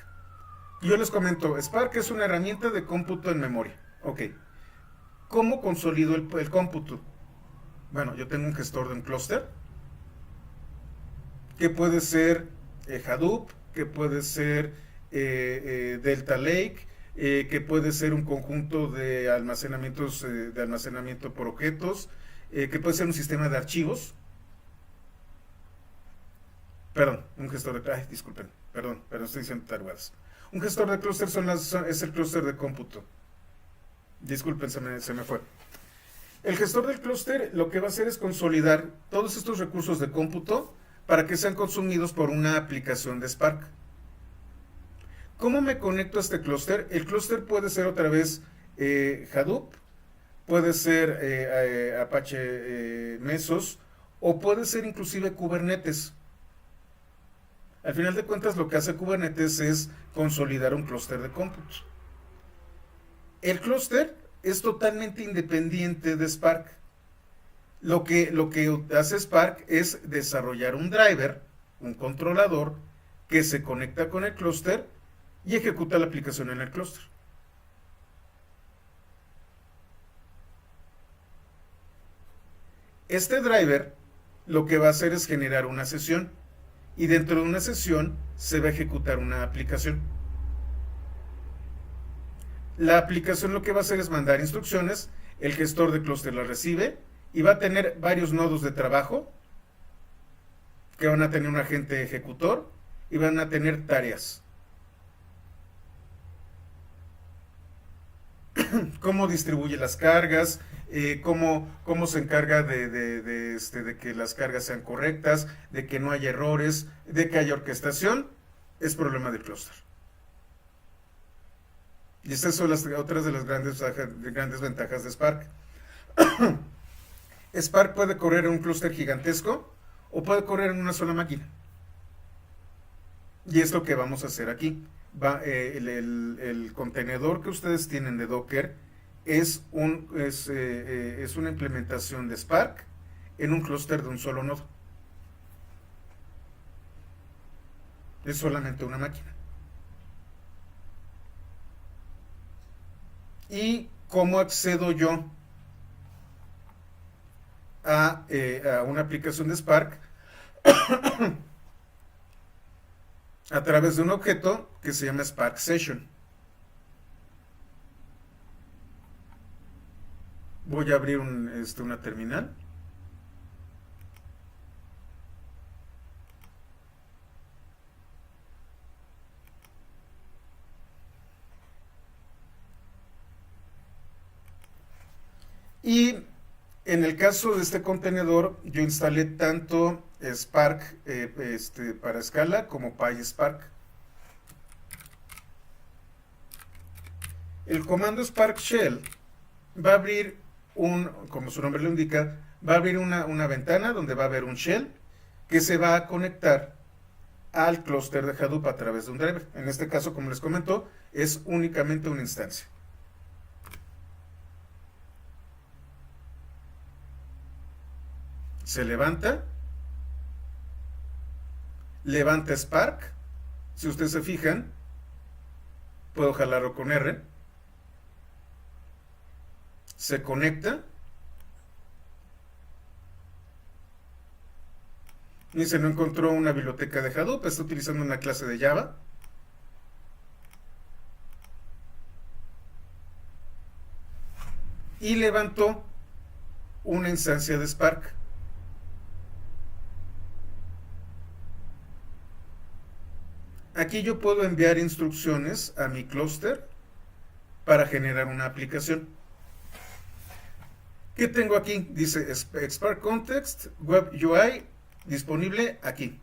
[SPEAKER 1] Yo les comento, Spark es una herramienta de cómputo en memoria. Ok. ¿Cómo consolido el cómputo? Bueno, yo tengo un gestor de un clúster, que puede ser Hadoop, que puede ser Delta Lake, que puede ser un conjunto de almacenamiento por objetos, que puede ser un sistema de archivos. Perdón, un gestor de... disculpen, perdón, estoy diciendo tarugadas. Un gestor de clúster es el clúster de cómputo. Disculpen, se me fue. El gestor del clúster lo que va a hacer es consolidar todos estos recursos de cómputo para que sean consumidos por una aplicación de Spark. ¿Cómo me conecto a este clúster? El clúster puede ser otra vez Hadoop, puede ser Apache Mesos, o puede ser inclusive Kubernetes. Al final de cuentas, lo que hace Kubernetes es consolidar un clúster de cómputo. El clúster es totalmente independiente de Spark. Lo que hace Spark es desarrollar un driver, un controlador, que se conecta con el clúster y ejecuta la aplicación en el clúster. Este driver lo que va a hacer es generar una sesión y dentro de una sesión se va a ejecutar una aplicación. La aplicación lo que va a hacer es mandar instrucciones, el gestor de clúster las recibe y va a tener varios nodos de trabajo que van a tener un agente ejecutor y van a tener tareas. Cómo distribuye las cargas, cómo se encarga de que las cargas sean correctas, de que no haya errores, de que haya orquestación, es problema del clúster. Y estas son otras de las grandes ventajas de Spark. Spark puede correr en un clúster gigantesco o puede correr en una sola máquina. Y es lo que vamos a hacer aquí. El contenedor que ustedes tienen de Docker es una implementación de Spark en un clúster de un solo nodo. Es solamente una máquina. ¿Y cómo accedo yo a una aplicación de Spark? A través de un objeto que se llama Spark Session. Voy a abrir una terminal. Y en el caso de este contenedor, yo instalé tanto Spark para Scala como PySpark. El comando Spark Shell va a abrir como su nombre lo indica, va a abrir una ventana donde va a haber un shell que se va a conectar al clúster de Hadoop a través de un driver. En este caso, como les comento, es únicamente una instancia. Se levanta Spark. Si ustedes se fijan, puedo jalarlo con R. Se conecta. Y se no encontró una biblioteca de Hadoop, está utilizando una clase de Java. Y levantó una instancia de Spark. Aquí yo puedo enviar instrucciones a mi clúster para generar una aplicación. ¿Qué tengo aquí? Dice Spark Context Web UI disponible aquí.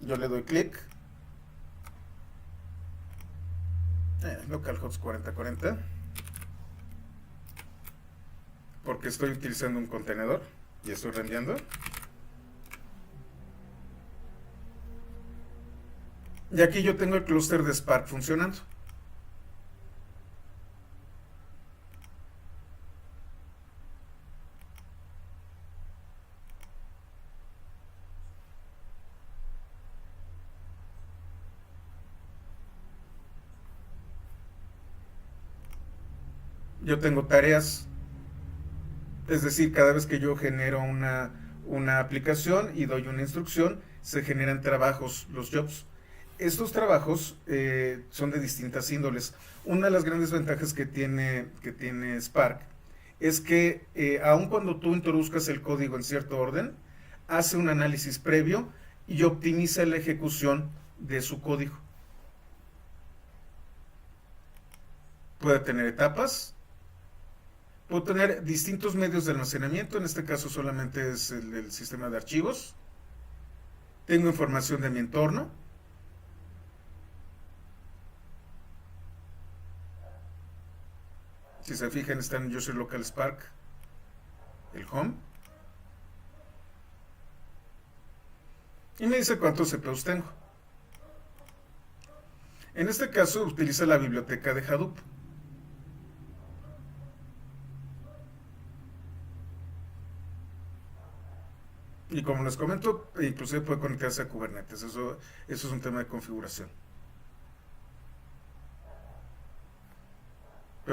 [SPEAKER 1] Yo le doy clic. Localhost 4040. Porque estoy utilizando un contenedor y estoy reenviando. Y aquí yo tengo el clúster de Spark funcionando. Yo tengo tareas, es decir, cada vez que yo genero una aplicación y doy una instrucción, se generan trabajos, los jobs. Estos trabajos son de distintas índoles. Una de las grandes ventajas que tiene Spark es que aun cuando tú introduzcas el código en cierto orden, hace un análisis previo y optimiza la ejecución de su código. Puede tener etapas, puede tener distintos medios de almacenamiento, en este caso solamente es el sistema de archivos. Tengo información de mi entorno. Si se fijan, está en User Local Spark, el home. Y me dice cuántos CPUs tengo. En este caso utiliza la biblioteca de Hadoop. Y como les comento, inclusive puede conectarse a Kubernetes. Eso es un tema de configuración.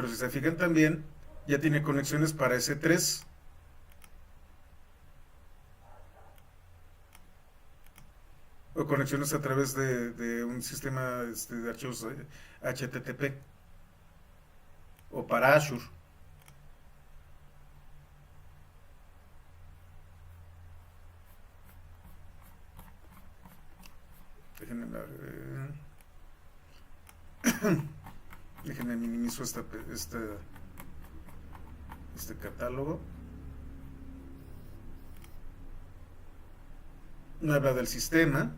[SPEAKER 1] Pero si se fijan también, ya tiene conexiones para S3. O conexiones a través de un sistema de archivos HTTP. O para Azure. Déjenme, déjenme minimizo este catálogo. Me habla del sistema.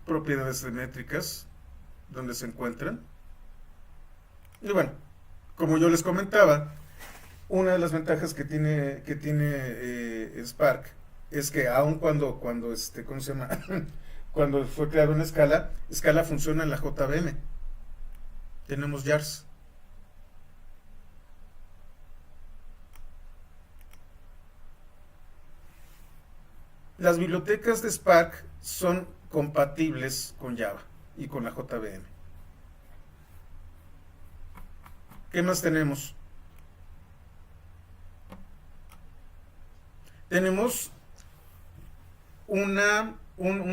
[SPEAKER 1] Propiedades de métricas, donde se encuentran. Y bueno, como yo les comentaba, una de las ventajas que tiene Spark es que aun cuando ¿cómo se llama? Cuando fue creado en Scala funciona en la JVM. Tenemos jars. Las bibliotecas de Spark son compatibles con Java y con la JVM. ¿Qué más tenemos? Tenemos un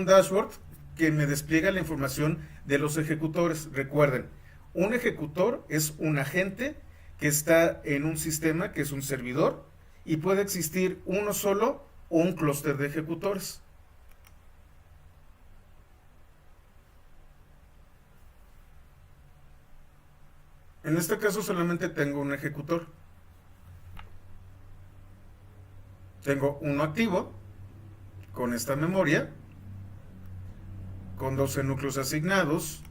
[SPEAKER 1] dashboard que me despliega la información de los ejecutores. Recuerden, un ejecutor es un agente que está en un sistema que es un servidor y puede existir uno solo o un clúster de ejecutores. En este caso solamente tengo un ejecutor. Tengo uno activo con esta memoria, con 12 núcleos asignados.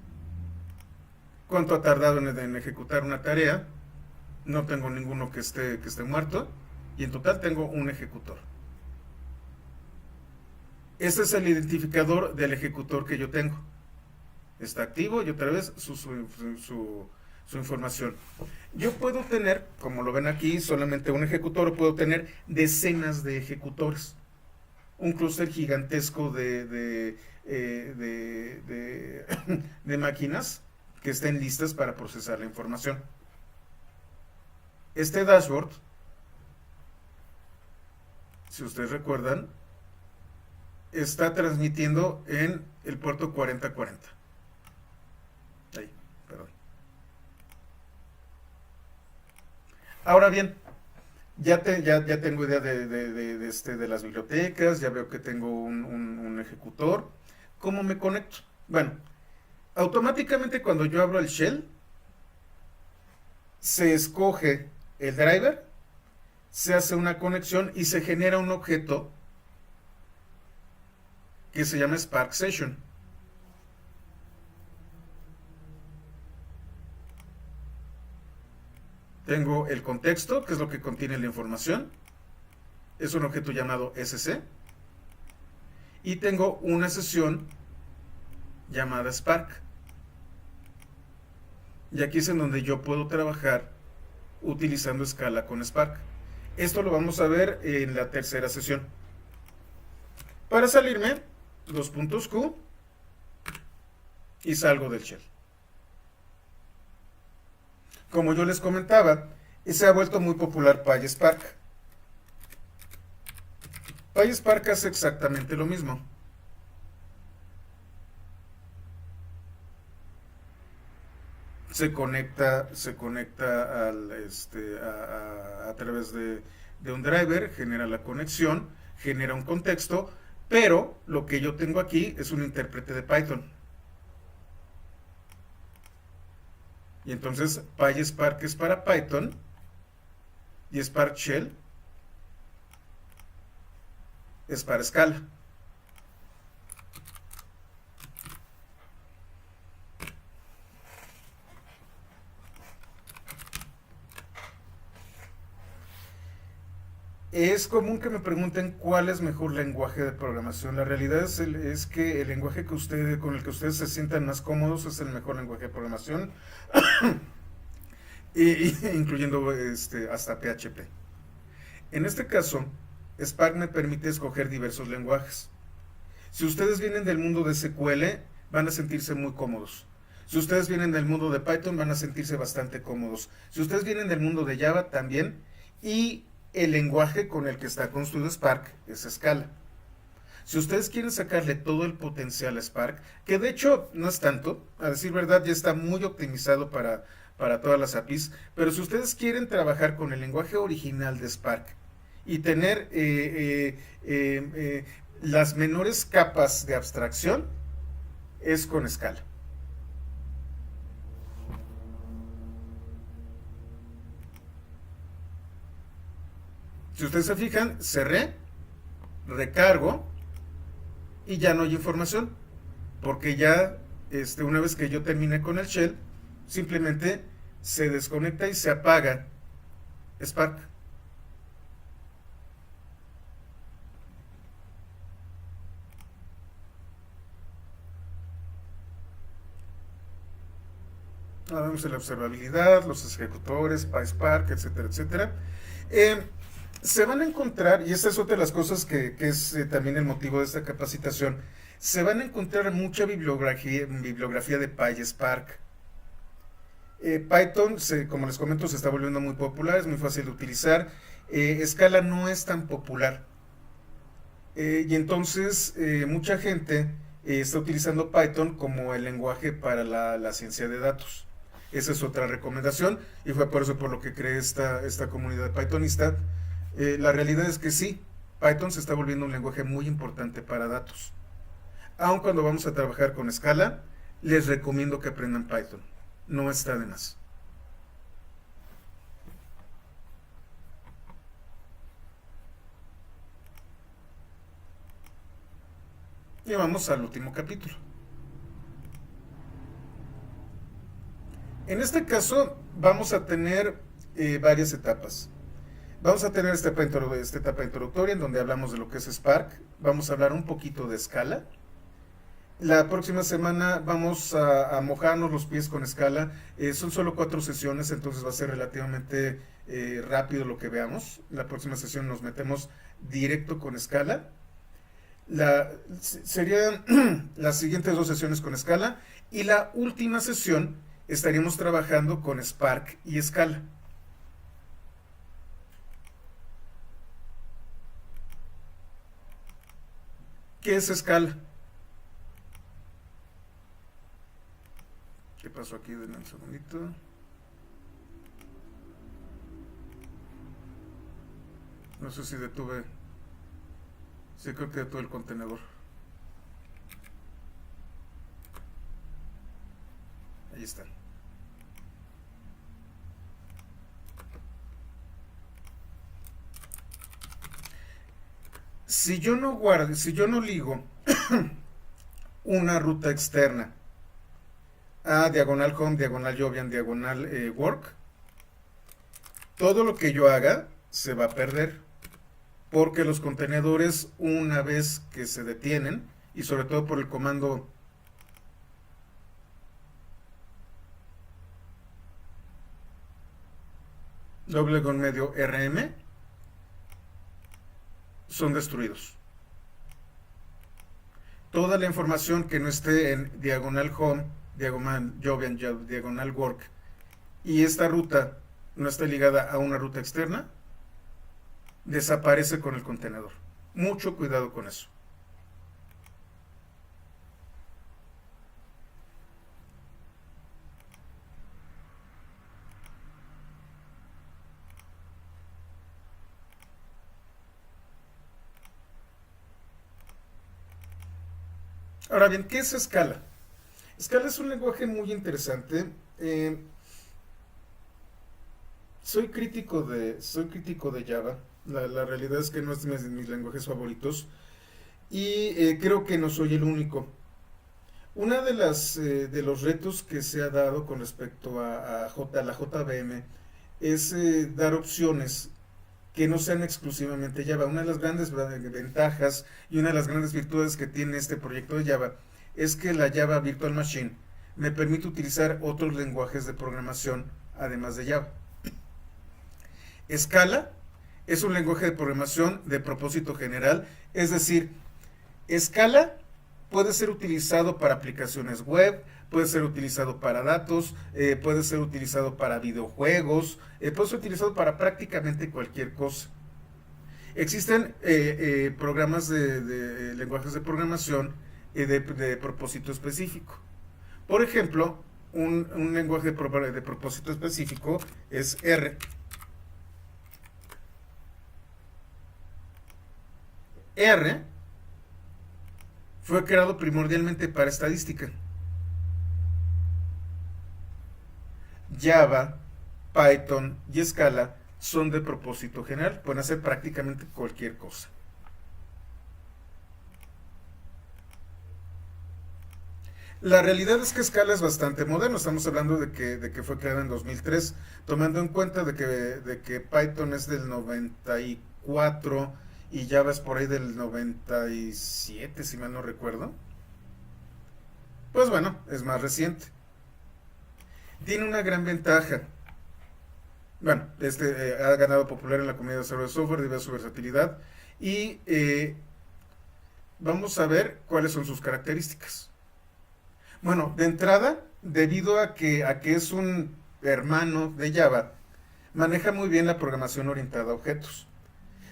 [SPEAKER 1] ¿Cuánto ha tardado en ejecutar una tarea? No tengo ninguno que esté muerto. Y en total tengo un ejecutor. Este es el identificador del ejecutor que yo tengo. Está activo y otra vez su información. Yo puedo tener, como lo ven aquí, solamente un ejecutor, o puedo tener decenas de ejecutores. Un clúster gigantesco de máquinas que estén listas para procesar la información. Este dashboard, si ustedes recuerdan, está transmitiendo en el puerto 4040. Ahí, perdón. Ahora bien, ya tengo idea de las bibliotecas, ya veo que tengo un ejecutor. ¿Cómo me conecto? Bueno, automáticamente cuando yo abro el shell, se escoge el driver, se hace una conexión y se genera un objeto que se llama Spark Session. Tengo el contexto, que es lo que contiene la información. Es un objeto llamado SC. Y tengo una sesión llamada Spark. Y aquí es en donde yo puedo trabajar utilizando Scala con Spark. Esto lo vamos a ver en la tercera sesión. Para salirme, dos puntos Q y salgo del shell. Como yo les comentaba, se ha vuelto muy popular PySpark. PySpark hace exactamente lo mismo. Se conecta a través de un driver, genera la conexión, genera un contexto, pero lo que yo tengo aquí es un intérprete de Python. Y entonces PySpark es para Python y Spark Shell es para Scala. Es común que me pregunten cuál es mejor lenguaje de programación. La realidad es que el lenguaje con el que ustedes se sientan más cómodos es el mejor lenguaje de programación, incluyendo hasta PHP. En este caso, Spark me permite escoger diversos lenguajes. Si ustedes vienen del mundo de SQL, van a sentirse muy cómodos. Si ustedes vienen del mundo de Python, van a sentirse bastante cómodos. Si ustedes vienen del mundo de Java, también. Y el lenguaje con el que está construido Spark es Scala. Si ustedes quieren sacarle todo el potencial a Spark, que de hecho no es tanto, a decir verdad ya está muy optimizado para todas las APIs, pero si ustedes quieren trabajar con el lenguaje original de Spark y tener las menores capas de abstracción, es con Scala. Si ustedes se fijan, cerré, recargo y ya no hay información, porque ya una vez que yo termine con el shell, simplemente se desconecta y se apaga Spark. Ahora vemos la observabilidad, los ejecutores, PySpark, etcétera, etcétera. Se van a encontrar, y esta es otra de las cosas que es también el motivo de esta capacitación, se van a encontrar mucha bibliografía de PySpark. Python, como les comento, se está volviendo muy popular, es muy fácil de utilizar. Scala no es tan popular. Y entonces mucha gente está utilizando Python como el lenguaje para la ciencia de datos. Esa es otra recomendación y fue por eso por lo que creé esta comunidad pythonista. La realidad es que sí, Python se está volviendo un lenguaje muy importante para datos. Aun cuando vamos a trabajar con Scala, les recomiendo que aprendan Python. No está de más. Y vamos al último capítulo. En este caso vamos a tener varias etapas. Vamos a tener esta etapa introductoria en donde hablamos de lo que es Spark. Vamos a hablar un poquito de Scala. La próxima semana vamos a mojarnos los pies con Scala. Son solo 4 sesiones, entonces va a ser relativamente rápido lo que veamos. La próxima sesión nos metemos directo con Scala. Serían las siguientes 2 sesiones con Scala. Y la última sesión estaríamos trabajando con Spark y Scala. ¿Qué es Scala? ¿Qué pasó aquí? Denme un segundito. No sé si detuve. Sí, creo que detuve el contenedor. Ahí está. Si yo no ligo una ruta externa a diagonal home, diagonal Jovian, diagonal work, todo lo que yo haga se va a perder, porque los contenedores, una vez que se detienen, y sobre todo por el comando _rm, son destruidos. Toda la información que no esté en diagonal home, diagonal Jovian, diagonal work, y esta ruta no esté ligada a una ruta externa, desaparece con el contenedor. Mucho cuidado con eso. Ahora bien, ¿qué es Scala? Scala es un lenguaje muy interesante. Soy crítico de Java. La realidad es que no es de mis lenguajes favoritos. Y creo que no soy el único. Una de los retos que se ha dado con respecto a la JVM es dar opciones que no sean exclusivamente Java. Una de las grandes ventajas y una de las grandes virtudes que tiene este proyecto de Java es que la Java Virtual Machine me permite utilizar otros lenguajes de programación además de Java. Scala es un lenguaje de programación de propósito general, es decir, Scala puede ser utilizado para aplicaciones web, puede ser utilizado para datos, puede ser utilizado para videojuegos, puede ser utilizado para prácticamente cualquier cosa. Existen programas de lenguajes de programación de propósito específico. Por ejemplo, un lenguaje de propósito específico es R. R fue creado primordialmente para estadística. Java, Python y Scala son de propósito general, pueden hacer prácticamente cualquier cosa. La realidad es que Scala es bastante moderno, estamos hablando de que fue creada en 2003, tomando en cuenta de que Python es del 94 y Java es por ahí del 97, si mal no recuerdo. Pues bueno, es más reciente. Tiene una gran ventaja. Bueno, ha ganado popular en la comunidad de desarrollo de software debido a su versatilidad y vamos a ver cuáles son sus características. Bueno, de entrada, debido a que es un hermano de Java, maneja muy bien la programación orientada a objetos.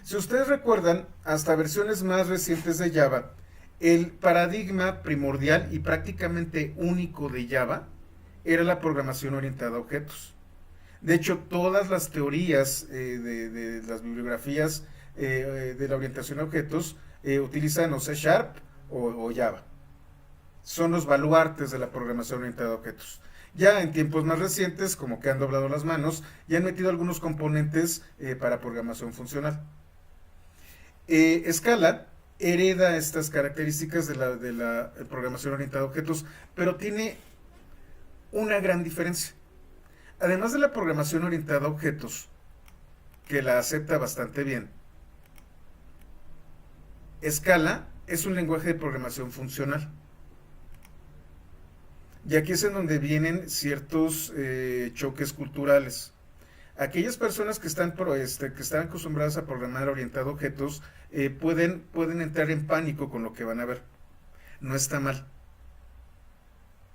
[SPEAKER 1] Si ustedes recuerdan, hasta versiones más recientes de Java, el paradigma primordial y prácticamente único de Java era la programación orientada a objetos. De hecho, todas las teorías de las bibliografías de la orientación a objetos utilizan o C# o Java. Son los baluartes de la programación orientada a objetos. Ya en tiempos más recientes, como que han doblado las manos, ya han metido algunos componentes para programación funcional. Scala hereda estas características de la programación orientada a objetos, pero tiene una gran diferencia. Además de la programación orientada a objetos, que la acepta bastante bien, Scala es un lenguaje de programación funcional. Y aquí es en donde vienen ciertos choques culturales. Aquellas personas que están acostumbradas a programar orientado a objetos pueden entrar en pánico con lo que van a ver. No está mal.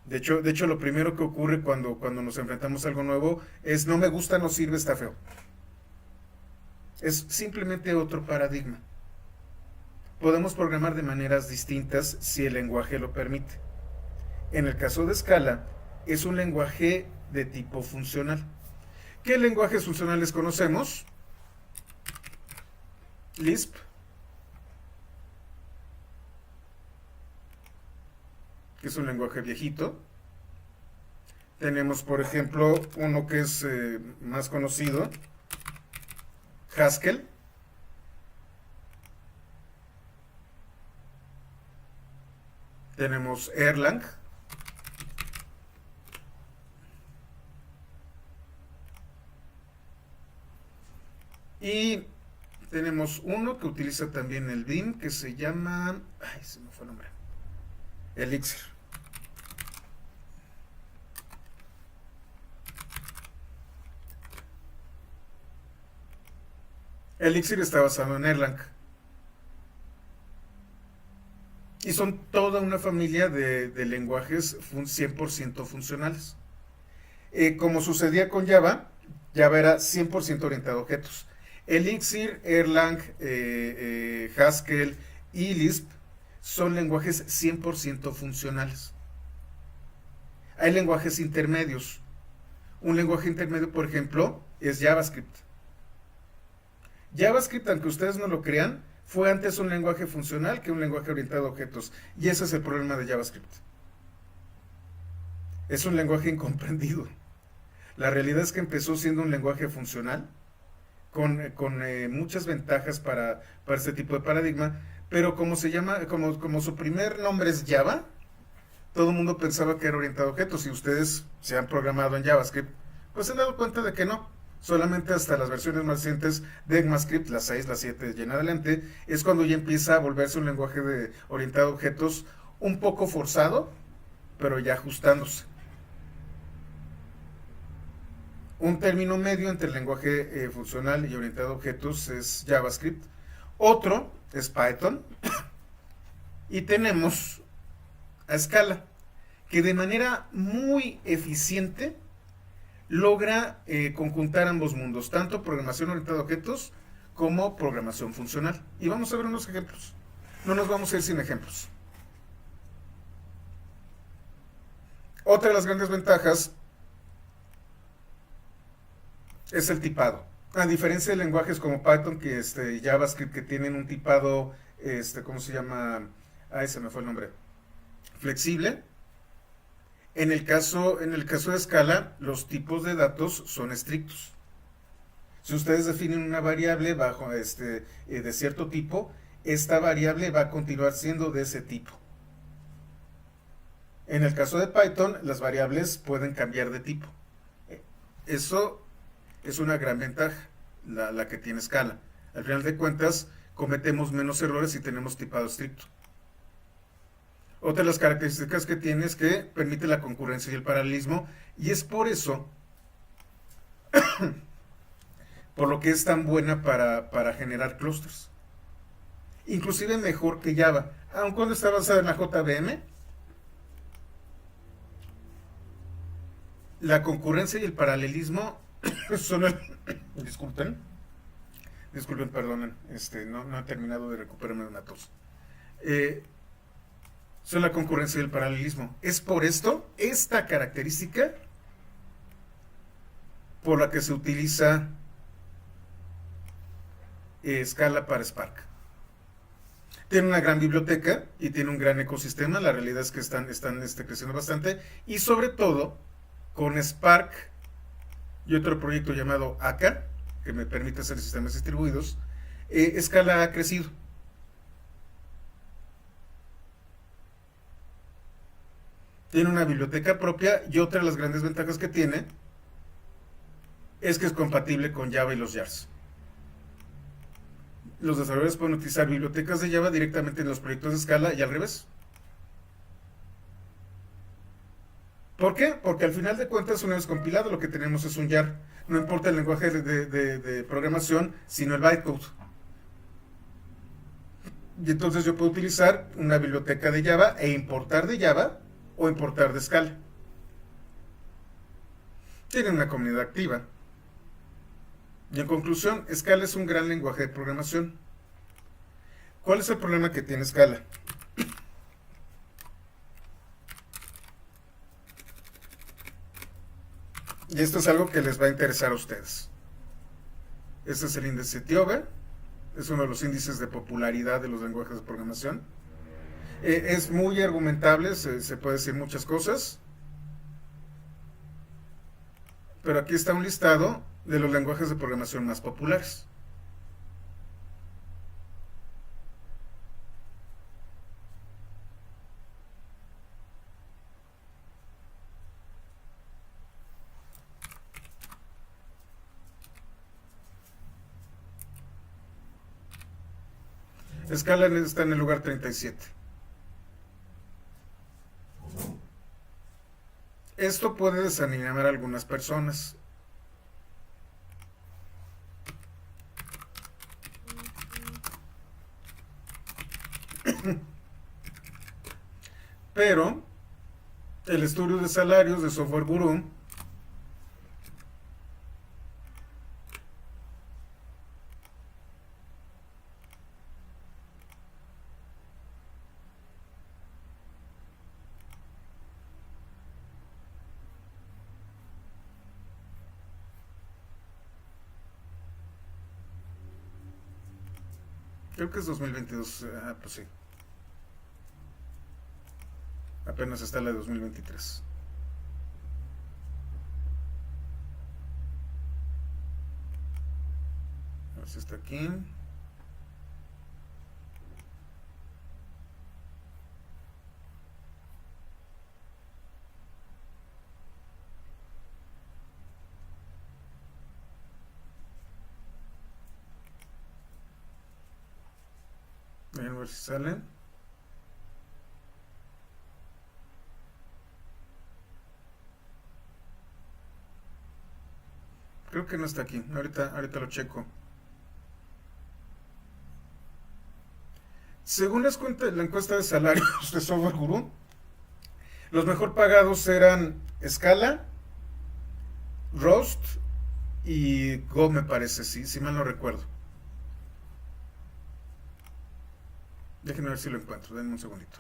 [SPEAKER 1] De hecho, lo primero que ocurre cuando nos enfrentamos a algo nuevo es no me gusta, no sirve, está feo. Es simplemente otro paradigma. Podemos programar de maneras distintas si el lenguaje lo permite. En el caso de Scala, es un lenguaje de tipo funcional. ¿Qué lenguajes funcionales conocemos? Lisp, que es un lenguaje viejito. Tenemos, por ejemplo, uno que es más conocido, Haskell. Tenemos Erlang. Y tenemos uno que utiliza también el Vim, que se llama... Ay, se me fue el nombre. Elixir. Elixir está basado en Erlang. Y son toda una familia de lenguajes 100% funcionales. Como sucedía con Java, Java era 100% orientado a objetos. Elixir, Erlang, Haskell y Lisp son lenguajes 100% funcionales. Hay lenguajes intermedios. Un lenguaje intermedio, por ejemplo, es JavaScript. JavaScript, aunque ustedes no lo crean, fue antes un lenguaje funcional que un lenguaje orientado a objetos. Y ese es el problema de JavaScript. Es un lenguaje incomprendido. La realidad es que empezó siendo un lenguaje funcional, con muchas ventajas para este tipo de paradigma, pero como su primer nombre es Java, todo el mundo pensaba que era orientado a objetos. Si ustedes se han programado en JavaScript, pues se han dado cuenta de que no. Solamente hasta las versiones más recientes de ECMAScript, las 6, las 7 y en adelante, es cuando ya empieza a volverse un lenguaje orientado a objetos un poco forzado, pero ya ajustándose. Un término medio entre el lenguaje funcional y orientado a objetos es JavaScript. Otro es Python. Y tenemos a escala, que de manera muy eficiente logra conjuntar ambos mundos, tanto programación orientada a objetos como programación funcional. Y vamos a ver unos ejemplos. No nos vamos a ir sin ejemplos. Otra de las grandes ventajas es el tipado. A diferencia de lenguajes como Python y JavaScript, que tienen un tipado, ¿cómo se llama? Se me fue el nombre. Flexible. En el caso de Scala, los tipos de datos son estrictos. Si ustedes definen una variable bajo de cierto tipo, esta variable va a continuar siendo de ese tipo. En el caso de Python, las variables pueden cambiar de tipo. Eso es una gran ventaja, la que tiene Scala. Al final de cuentas, cometemos menos errores si tenemos tipado estricto. Otra de las características que tiene es que permite la concurrencia y el paralelismo, y es por eso, por lo que es tan buena para generar clústeres. Inclusive mejor que Java, aun cuando está basada en la JVM, la concurrencia y el paralelismo son disculpen, perdonen, no he terminado de recuperarme de una tos. Son la concurrencia y el paralelismo. Es por esta característica, por la que se utiliza Scala para Spark. Tiene una gran biblioteca y tiene un gran ecosistema. La realidad es que están creciendo bastante. Y sobre todo, con Spark y otro proyecto llamado ACA, que me permite hacer sistemas distribuidos, Scala ha crecido. Tiene una biblioteca propia, y otra de las grandes ventajas que tiene es que es compatible con Java y los jars. Los desarrolladores pueden utilizar bibliotecas de Java directamente en los proyectos de Scala y al revés. ¿Por qué? Porque al final de cuentas, una vez compilado, lo que tenemos es un jar. No importa el lenguaje de programación, sino el bytecode. Y entonces yo puedo utilizar una biblioteca de Java e importar de Java o importar de Scala. Tienen una comunidad activa. Y en conclusión, Scala es un gran lenguaje de programación. ¿Cuál es el problema que tiene Scala? Y esto es algo que les va a interesar a ustedes. Este es el índice TIOBE. Es uno de los índices de popularidad de los lenguajes de programación. Es muy argumentable, se puede decir muchas cosas. Pero aquí está un listado de los lenguajes de programación más populares. Scala está en el lugar 37. Esto puede desanimar a algunas personas. Pero el estudio de salarios de Software Guru creo que es 2022, pues sí. Apenas está la de 2023. A ver si está aquí. A ver si sale. Creo que no está aquí. Ahorita lo checo. Según la encuesta de salarios de Software Guru, Los mejor pagados eran Scala, Rust y Go, me parece, sí, si mal no recuerdo. Déjenme ver si lo encuentro, denme un segundito.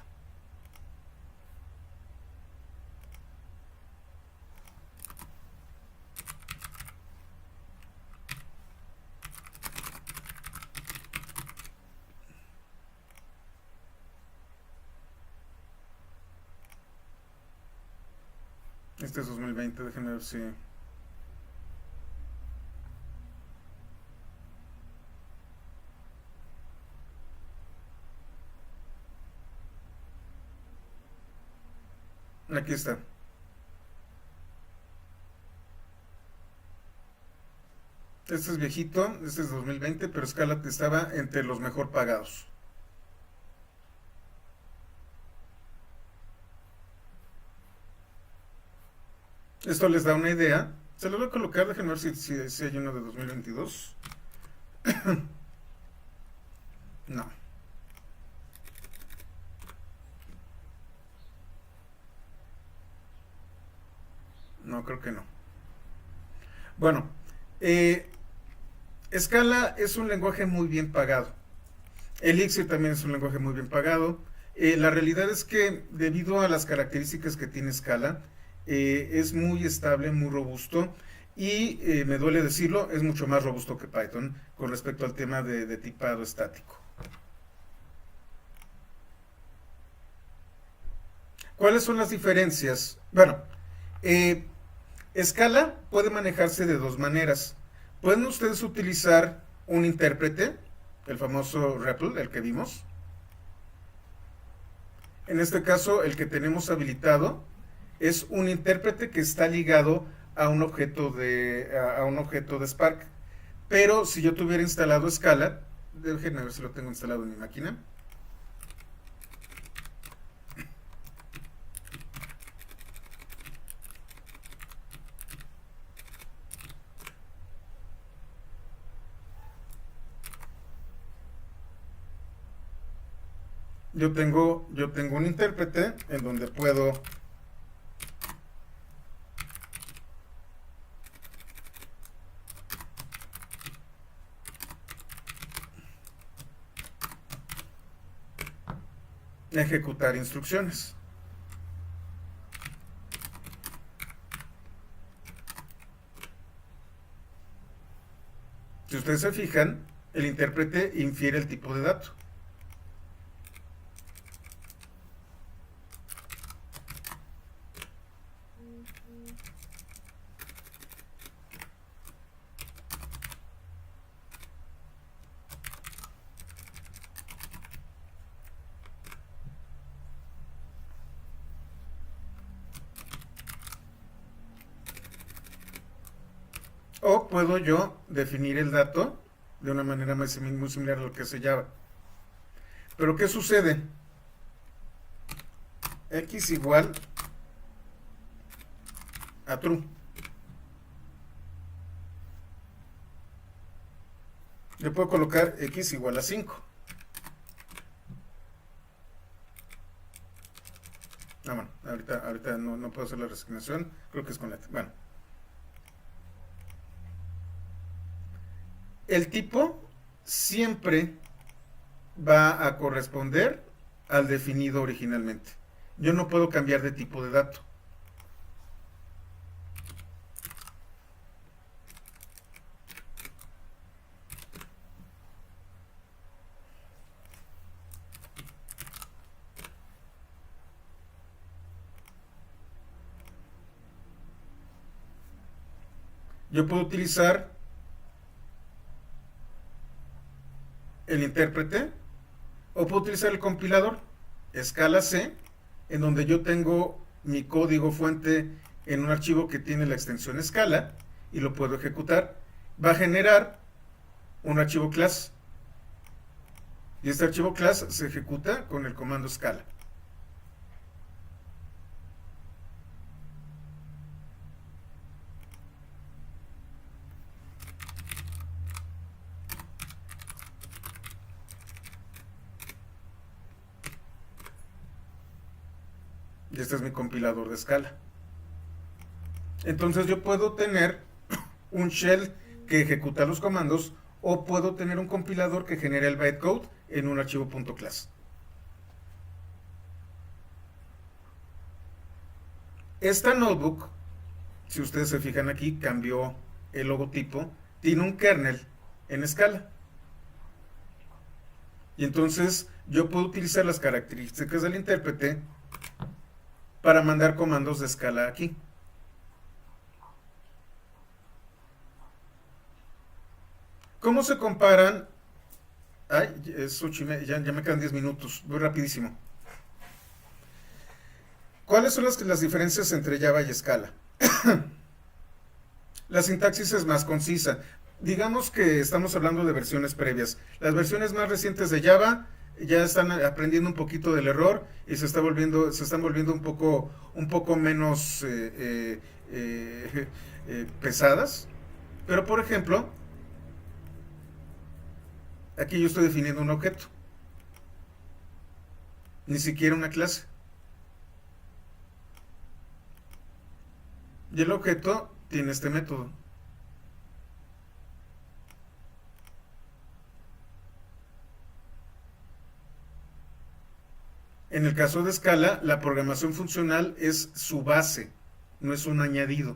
[SPEAKER 1] Este es 2020, déjenme ver si... Aquí está. Este es viejito, este es 2020, pero Scala estaba entre los mejor pagados. Esto les da una idea. Se lo voy a colocar, déjenme ver si hay uno de 2022. No, no creo que no. Bueno, eh, Scala es un lenguaje muy bien pagado. Elixir también es un lenguaje muy bien pagado. La realidad es que debido a las características que tiene Scala, es muy estable, muy robusto y me duele decirlo, es mucho más robusto que Python con respecto al tema de tipado estático. ¿Cuáles son las diferencias? Bueno, eh, Scala puede manejarse de dos maneras. Pueden ustedes utilizar un intérprete, el famoso REPL, el que vimos. En este caso, el que tenemos habilitado es un intérprete que está ligado a un objeto de Spark. Pero si yo tuviera instalado Scala, déjenme ver si lo tengo instalado en mi máquina. Yo tengo un intérprete en donde puedo ejecutar instrucciones. Si ustedes se fijan, el intérprete infiere el tipo de dato. O puedo yo definir el dato de una manera muy similar a lo que hace Java. Pero ¿qué sucede? X igual a true. Le puedo colocar X igual a 5. Ah, bueno, ahorita no puedo hacer la resignación. Creo que es con la... Bueno. El tipo siempre va a corresponder al definido originalmente. Yo no puedo cambiar de tipo de dato. Yo puedo utilizar el intérprete o puedo utilizar el compilador Scala C, en donde yo tengo mi código fuente en un archivo que tiene la extensión Scala y lo puedo ejecutar. Va a generar un archivo class y este archivo class se ejecuta con el comando Scala. Y este es mi compilador de escala. Entonces yo puedo tener un shell que ejecuta los comandos, o puedo tener un compilador que genere el bytecode en un archivo .class. Esta notebook, si ustedes se fijan aquí, cambió el logotipo, tiene un kernel en escala. Y entonces yo puedo utilizar las características del intérprete para mandar comandos de escala aquí. ¿Cómo se comparan? Ay, es 8:30, ya me quedan 10 minutos, voy rapidísimo. ¿Cuáles son las diferencias entre Java y Scala? La sintaxis es más concisa. Digamos que estamos hablando de versiones previas. Las versiones más recientes de Java ya están aprendiendo un poquito del error y se están volviendo un poco menos pesadas. Pero por ejemplo, aquí yo estoy definiendo un objeto, ni siquiera una clase. Y el objeto tiene este método. En el caso de Scala, la programación funcional es su base, no es un añadido.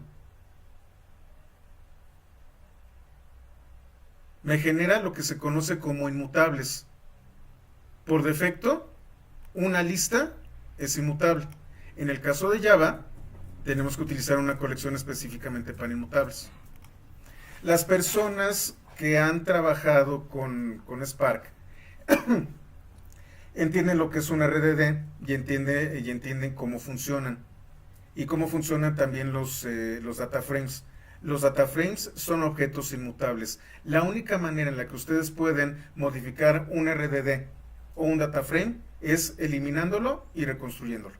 [SPEAKER 1] Me genera lo que se conoce como inmutables. Por defecto, una lista es inmutable. En el caso de Java, tenemos que utilizar una colección específicamente para inmutables. Las personas que han trabajado con Spark entienden lo que es una RDD y entienden cómo funcionan. Y cómo funcionan también los data frames. Los data frames son objetos inmutables. La única manera en la que ustedes pueden modificar un RDD o un data frame es eliminándolo y reconstruyéndolo.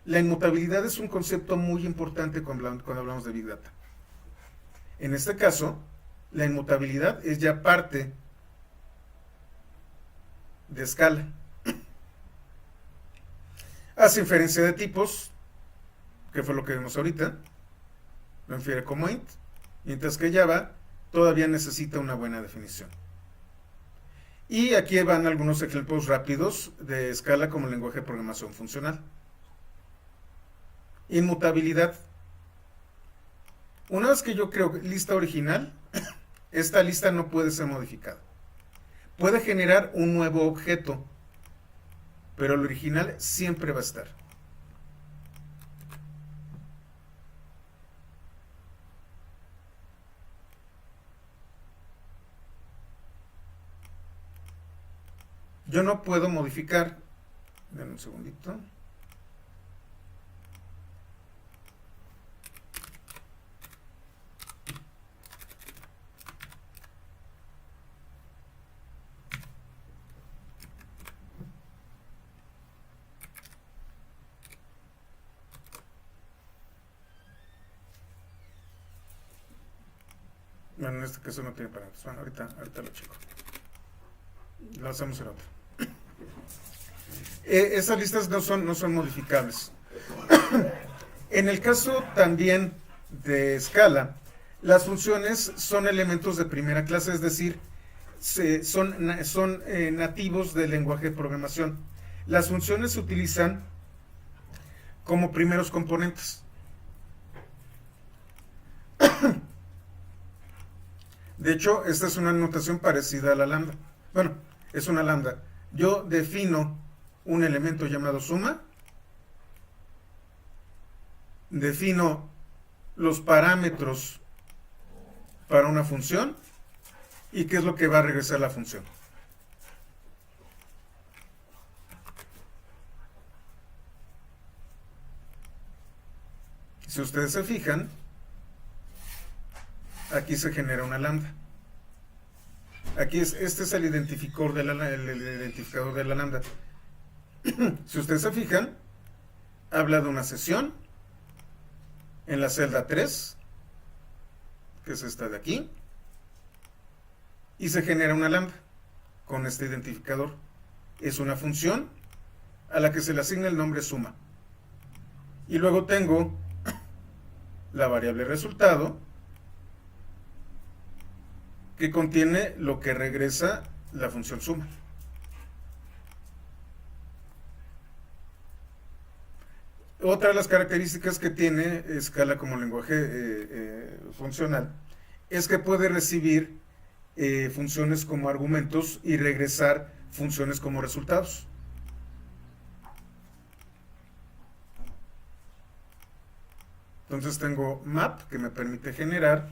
[SPEAKER 1] La inmutabilidad es un concepto muy importante cuando hablamos de Big Data. En este caso, la inmutabilidad es ya parte de Scala. Hace inferencia de tipos, que fue lo que vimos ahorita, lo infiere como int, mientras que Java todavía necesita una buena definición. Y aquí van algunos ejemplos rápidos de Scala como lenguaje de programación funcional. Inmutabilidad. Una vez que yo creo lista original, esta lista no puede ser modificada. Puede generar un nuevo objeto, pero el original siempre va a estar. Yo no puedo modificar. Denme un segundito. Bueno, en este caso no tiene parámetros. Bueno, ahorita lo checo. Lo hacemos en otro. Esas listas no son modificables. En el caso también de Scala, las funciones son elementos de primera clase, es decir, son nativos del lenguaje de programación. Las funciones se utilizan como primeros componentes. De hecho, esta es una notación parecida a la lambda. Bueno, es una lambda. Yo defino un elemento llamado suma, defino los parámetros para una función y qué es lo que va a regresar la función. Si ustedes se fijan, aquí se genera una lambda. Aquí este es el identificador de la lambda. Si ustedes se fijan, habla de una sesión en la celda 3, que es esta de aquí, y se genera una lambda con este identificador. Es una función a la que se le asigna el nombre suma. Y luego tengo la variable resultado, que contiene lo que regresa la función suma. Otra de las características que tiene Scala como lenguaje funcional es que puede recibir funciones como argumentos y regresar funciones como resultados. Entonces tengo map, que me permite generar.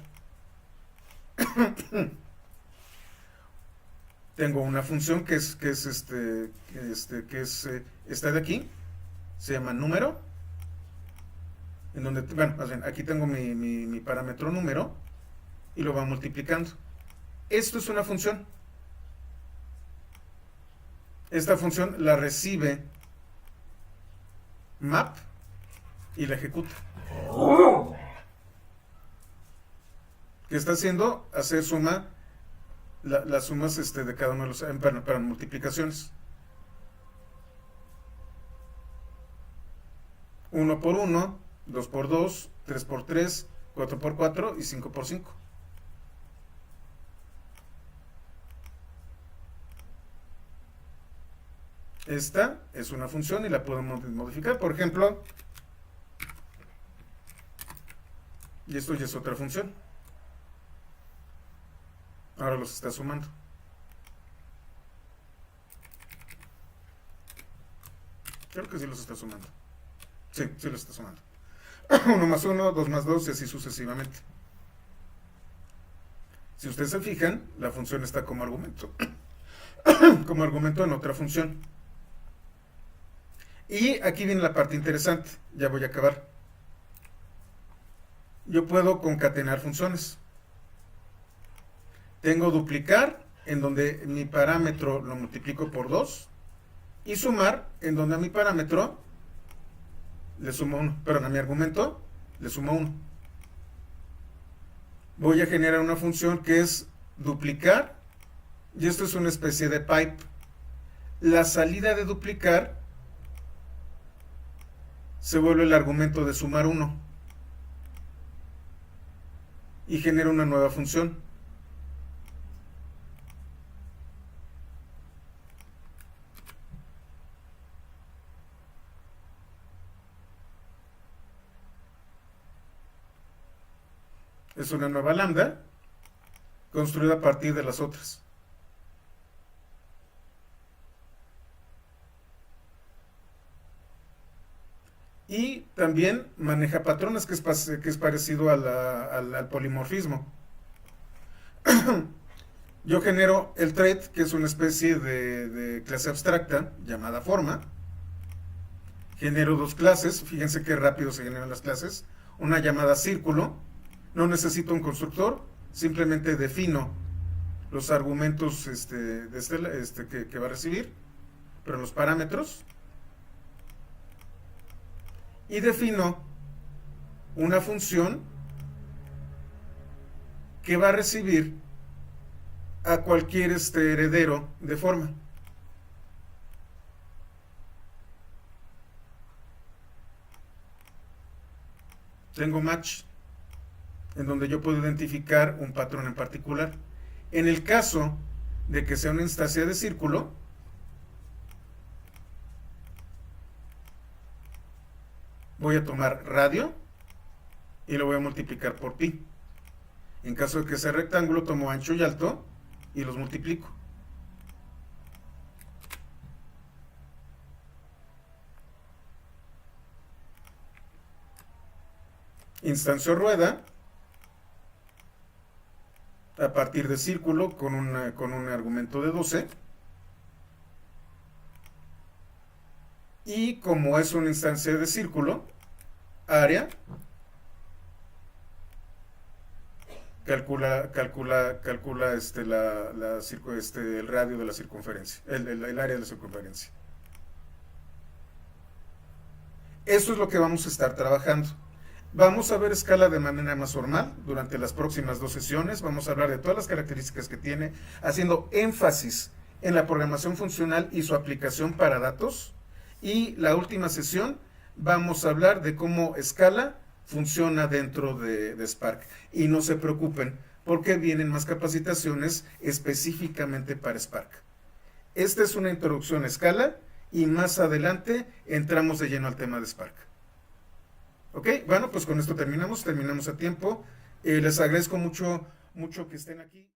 [SPEAKER 1] Tengo una función que es esta de aquí, se llama número, en donde, bueno, más bien, aquí tengo mi parámetro número y lo va multiplicando. Esto es una función. Esta función la recibe map y la ejecuta. ¿Qué está haciendo? Hacer suma, las sumas de cada uno de los, para multiplicaciones. 1 por 1, 2 por 2, 3 por 3, 4 por 4 y 5 por 5. Esta es una función y la podemos modificar. Por ejemplo, y esto ya es otra función. Ahora los está sumando. Creo que sí los está sumando. Sí, sí los está sumando. 1 más 1, 2 más 2 y así sucesivamente. Si ustedes se fijan, la función está como argumento. Como argumento en otra función. Y aquí viene la parte interesante. Ya voy a acabar. Yo puedo concatenar funciones. Tengo duplicar, en donde mi parámetro lo multiplico por 2. Y sumar, en donde a mi parámetro le sumo 1. Perdón, a mi argumento le sumo 1. Voy a generar una función que es duplicar. Y esto es una especie de pipe. La salida de duplicar se vuelve el argumento de sumar 1. Y genera una nueva función. Es una nueva lambda construida a partir de las otras. Y también maneja patrones, que es parecido al polimorfismo. Yo genero el thread, que es una especie de clase abstracta llamada forma. Genero dos clases, fíjense qué rápido se generan las clases. Una llamada círculo. No necesito un constructor, simplemente defino los argumentos que va a recibir, pero los parámetros. Y defino una función que va a recibir a cualquier heredero de forma. Tengo match, en donde yo puedo identificar un patrón en particular. En el caso de que sea una instancia de círculo, voy a tomar radio y lo voy a multiplicar por pi. En caso de que sea rectángulo, tomo ancho y alto y los multiplico. Instancio rueda a partir de círculo con un argumento de 12. Y como es una instancia de círculo, área calcula el radio de la circunferencia, el área de la circunferencia. Eso es lo que vamos a estar trabajando. Vamos a ver Scala de manera más formal durante las próximas 2 sesiones. Vamos a hablar de todas las características que tiene, haciendo énfasis en la programación funcional y su aplicación para datos. Y la última sesión vamos a hablar de cómo Scala funciona dentro de Spark. Y no se preocupen, porque vienen más capacitaciones específicamente para Spark. Esta es una introducción a Scala y más adelante entramos de lleno al tema de Spark. Ok, bueno, pues con esto terminamos a tiempo. Les agradezco mucho que estén aquí.